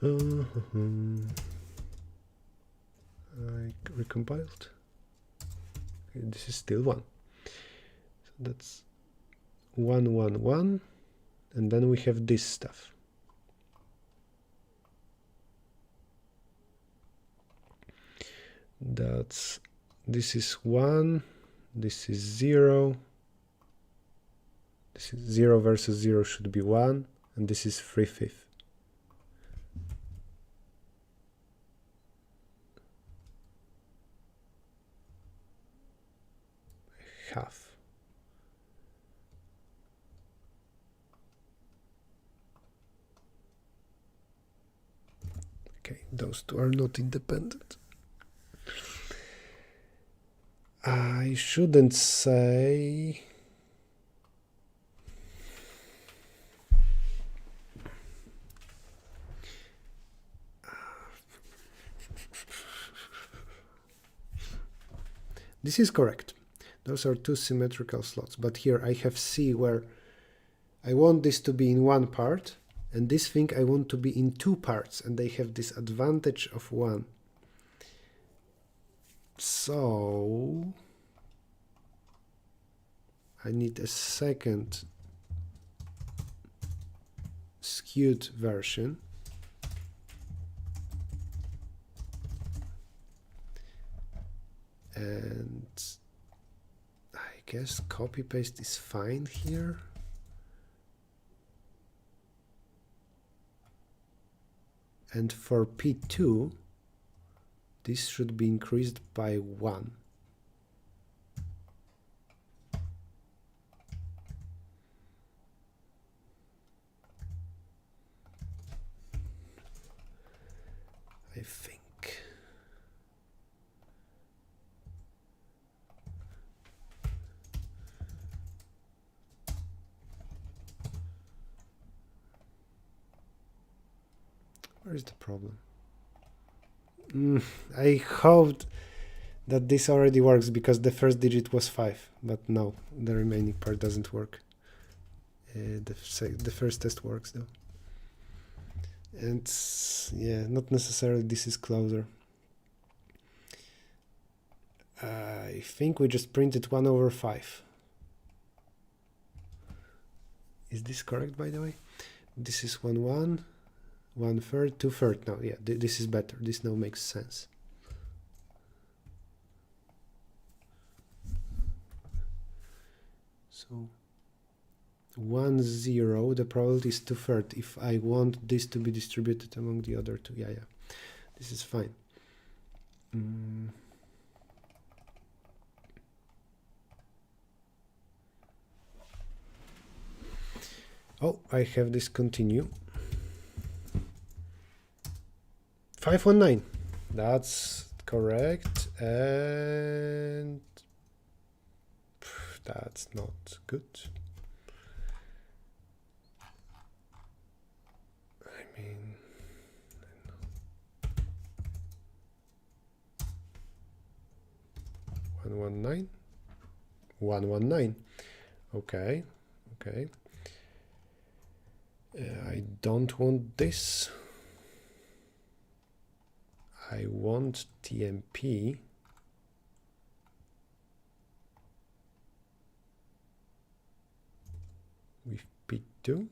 I recompiled. Okay, this is still 1. So that's 1, 1, 1. And then we have this stuff. This is 1, this is 0. This is 0 versus 0 should be 1, and this is 3/5. Half. Okay, those two are not independent. I shouldn't say this is correct. Those are two symmetrical slots, but here I have C where I want this to be in one part, and this thing I want to be in two parts, and they have this advantage of 1. So I need a second skewed version. And I guess copy paste is fine here. And for P2, this should be increased by 1. I think. Where is the problem? I hoped that this already works because the first digit was 5, but no, the remaining part doesn't work. The first test works though. And yeah, not necessarily this is closer. I think we just printed 1/5. Is this correct, by the way? This is 1, 1. 1/3, 2/3. Now, yeah, this is better. This now makes sense. So 1, 0, the probability is 2/3 if I want this to be distributed among the other two. Yeah, this is fine. Oh, I have this continue. 519. That's correct, and that's not good. I mean, 119. 119. Okay. I don't want this. I want TMP. With P2.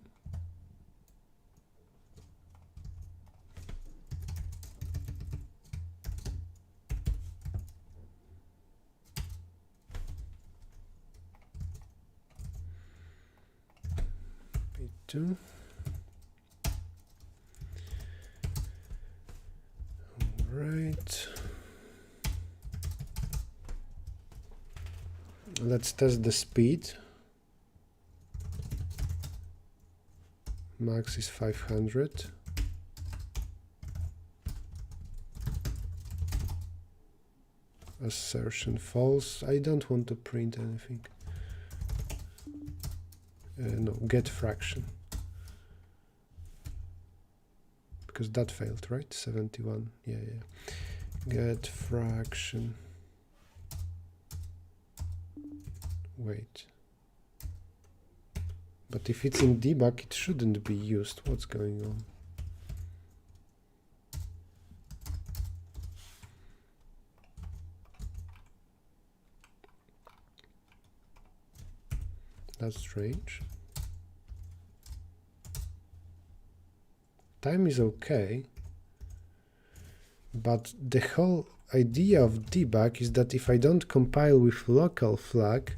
P2. Right. Let's test the speed. Max is 500. Assertion false. I don't want to print anything. No, get fraction. Because that failed, right? 71. Yeah. Get fraction. Wait. But if it's in debug, it shouldn't be used. What's going on? That's strange. Time is okay, but the whole idea of debug is that if I don't compile with local flag,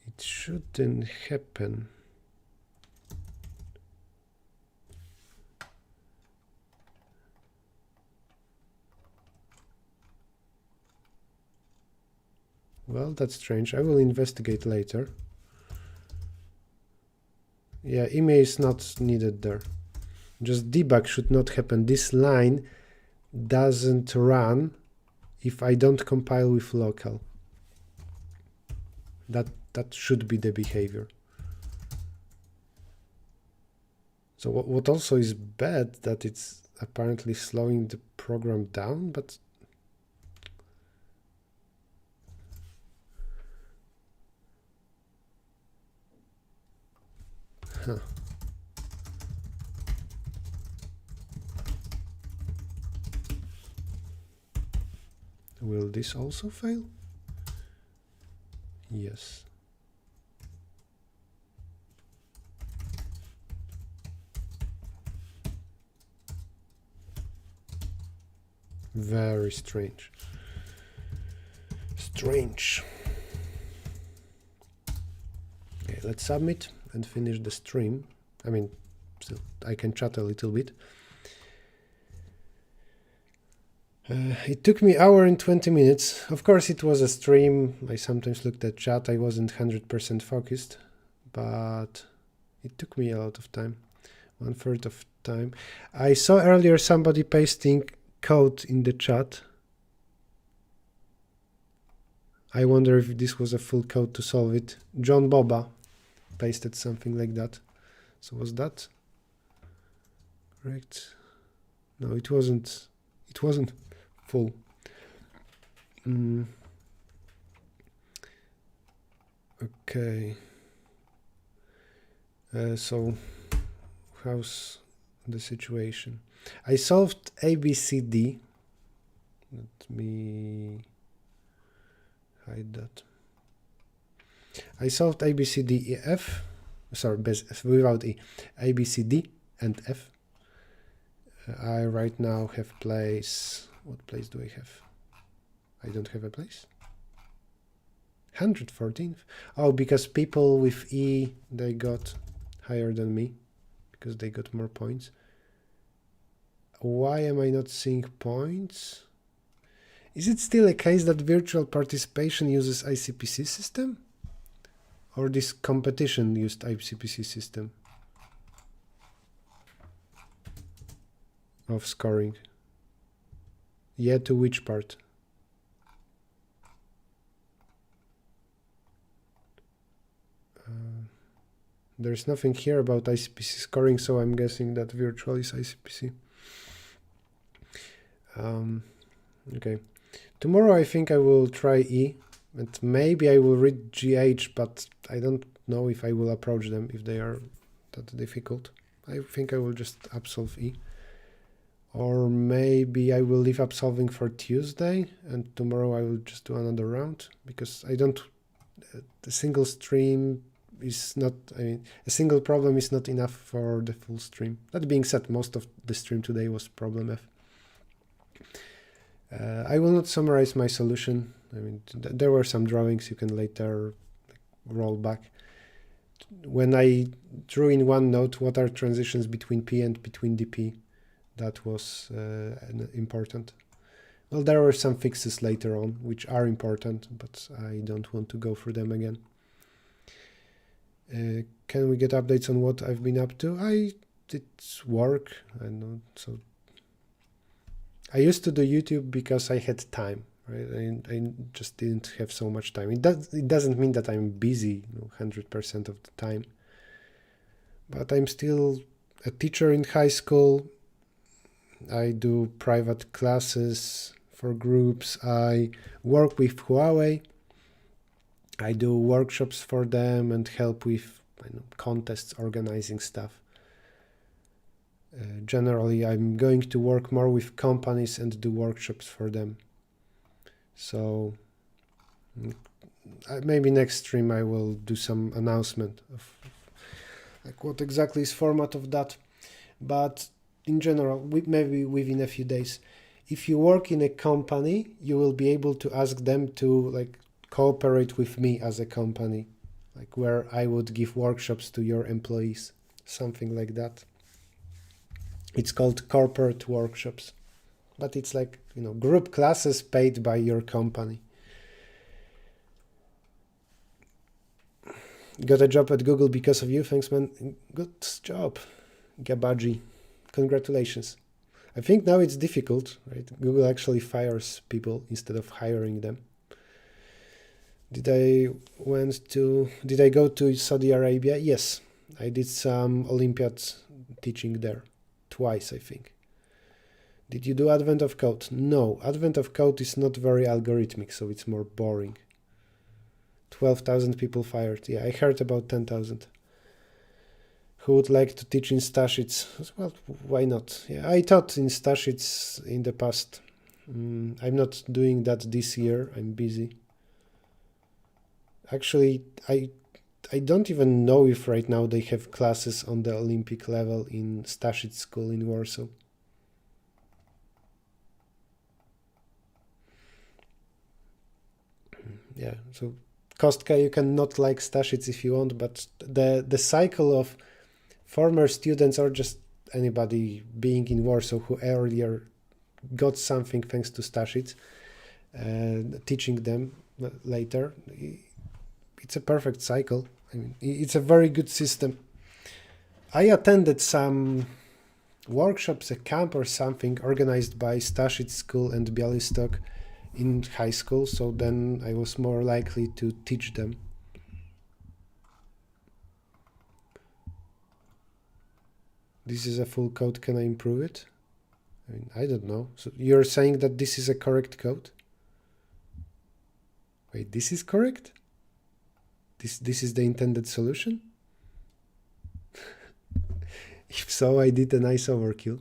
it shouldn't happen. Well, that's strange. I will investigate later. Yeah, IME is not needed there. Just debug should not happen. This line doesn't run if I don't compile with local. That should be the behavior. So what also is bad, that it's apparently slowing the program down, but will this also fail? Yes. Very strange. Okay, let's submit and finish the stream. I mean, still, I can chat a little bit. It took me 1 hour and 20 minutes. Of course, it was a stream. I sometimes looked at chat. I wasn't 100% focused, but it took me a lot of time, 1/3 of time. I saw earlier somebody pasting code in the chat. I wonder if this was a full code to solve it. John Boba pasted something like that. So was that correct? No, it wasn't. It wasn't full. Okay. So how's the situation? I solved ABCD. Let me hide that. I solved ABCD F. Sorry, without E. ABCD and F. I right now have place. What place do I have? I don't have a place. 114th. Oh, because people with E, they got higher than me because they got more points. Why am I not seeing points? Is it still a case that virtual participation uses ICPC system? Or this competition used ICPC system of scoring? Yeah, to which part? There's nothing here about ICPC scoring, so I'm guessing that virtual is ICPC. Okay. Tomorrow I think I will try E, and maybe I will read GH, but I don't know if I will approach them if they are that difficult. I think I will just absolve E. Or maybe I will leave absolving for Tuesday, and tomorrow I will just do another round, because I don't... the single stream is not... I mean, a single problem is not enough for the full stream. That being said, most of the stream today was problem F. I will not summarize my solution. I mean, there were some drawings you can later roll back. When I drew in OneNote what are transitions between P and between DP, that was important. Well, there were some fixes later on, which are important, but I don't want to go through them again. Can we get updates on what I've been up to? I did work, I know, so I used to do YouTube because I had time, right? I just didn't have so much time. It doesn't mean that I'm busy 100% of the time, but I'm still a teacher in high school. I do private classes for groups. I work with Huawei. I do workshops for them and help with contests, organizing stuff. Generally, I'm going to work more with companies and do workshops for them. So maybe next stream I will do some announcement of like what exactly is format of that. But in general, maybe within a few days, if you work in a company, you will be able to ask them to like cooperate with me as a company, like where I would give workshops to your employees, something like that. It's called corporate workshops, but it's like, group classes paid by your company. Got a job at Google because of you. Thanks, man. Good job, Gabaji. Congratulations. I think now it's difficult, right? Google actually fires people instead of hiring them. Did I go to Saudi Arabia? Yes, I did some Olympiads teaching there. Twice, I think. Did you do Advent of Code? No, Advent of Code is not very algorithmic, so it's more boring. 12,000 people fired. Yeah, I heard about 10,000. Who would like to teach in Stashits? Well, why not? Yeah, I taught in Stashits in the past. I'm not doing that this year. I'm busy. Actually, I don't even know if right now they have classes on the Olympic level in Stashits School in Warsaw. Yeah, so Kostka, you can not like Stashits if you want, but the cycle of former students or just anybody being in Warsaw who earlier got something thanks to Stashits, teaching them later, it's a perfect cycle. I mean, it's a very good system. I attended some workshops, a camp or something organized by Stashits School and Bialystok in high school, so then I was more likely to teach them. This is a full code, can I improve it? I mean, I don't know. So you're saying that this is a correct code? Wait, this is correct? This is the intended solution? If so, I did a nice overkill.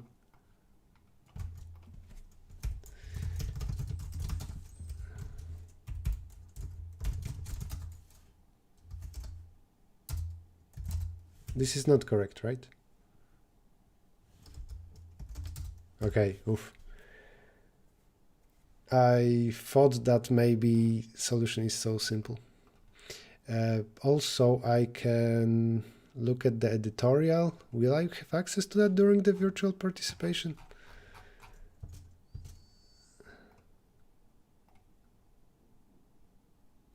This is not correct, right? Okay, oof. I thought that maybe solution is so simple. Also, I can look at the editorial. Will I have access to that during the virtual participation?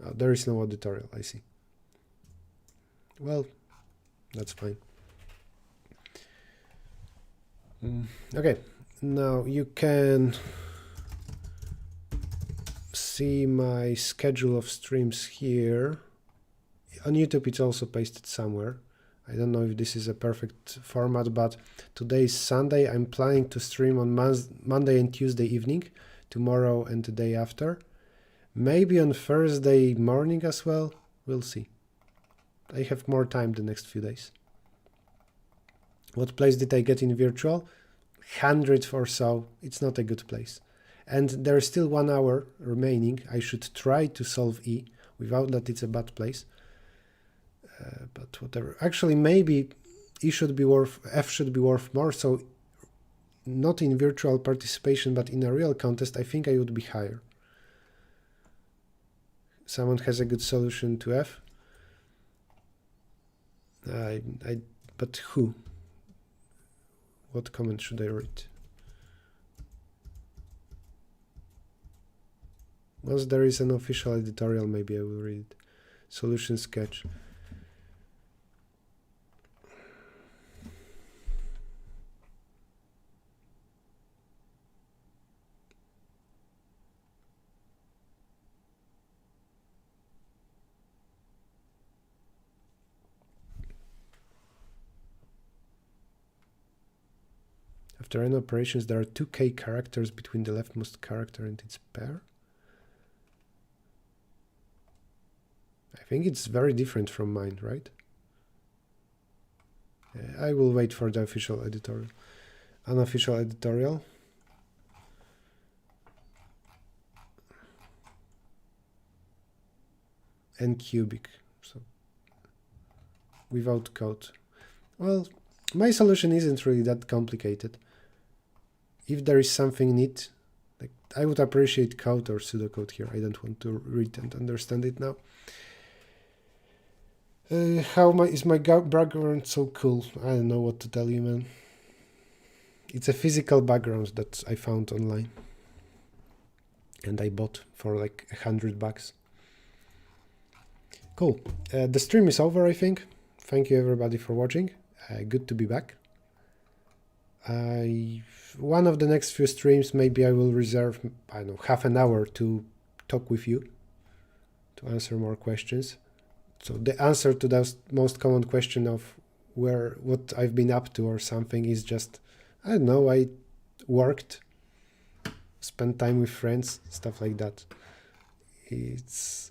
Oh, there is no editorial, I see. Well, that's fine. Okay, now you can see my schedule of streams here. On YouTube it's also pasted somewhere. I don't know if this is a perfect format, but today is Sunday. I'm planning to stream on Monday and Tuesday evening, tomorrow and the day after. Maybe on Thursday morning as well. We'll see. I have more time the next few days. What place did I get in virtual? 100th or so. It's not a good place. And there's still 1 hour remaining. I should try to solve E. Without that, it's a bad place. But whatever. Actually, maybe E should be worth, F should be worth more. So not in virtual participation, but in a real contest, I think I would be higher. Someone has a good solution to F. But who? What comment should I read? Once there is an official editorial, maybe I will read it. Solution sketch. After n operations, there are 2k characters between the leftmost character and its pair. I think it's very different from mine, right? I will wait for the official editorial. Unofficial editorial. And cubic, so without code. Well, my solution isn't really that complicated. If there is something neat, like I would appreciate code or pseudocode here. I don't want to read and understand it now. Is my background so cool? I don't know what to tell you, man. It's a physical background that I found online. And I bought for like $100. Cool. The stream is over, I think. Thank you everybody for watching. Good to be back. One of the next few streams, maybe I will reserve, I don't know, half an hour to talk with you, to answer more questions. So the answer to the most common question of what I've been up to or something is just, I don't know, I worked, spent time with friends, stuff like that. It's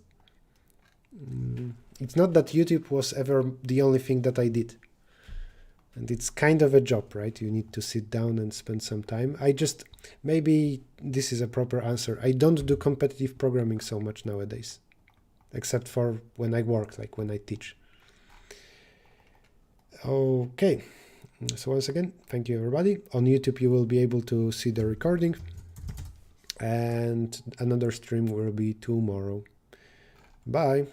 not that YouTube was ever the only thing that I did. And it's kind of a job, right? You need to sit down and spend some time. Maybe this is a proper answer. I don't do competitive programming so much nowadays, except for when I work, like when I teach. Okay, so once again, thank you everybody. On YouTube, you will be able to see the recording, and another stream will be tomorrow. Bye.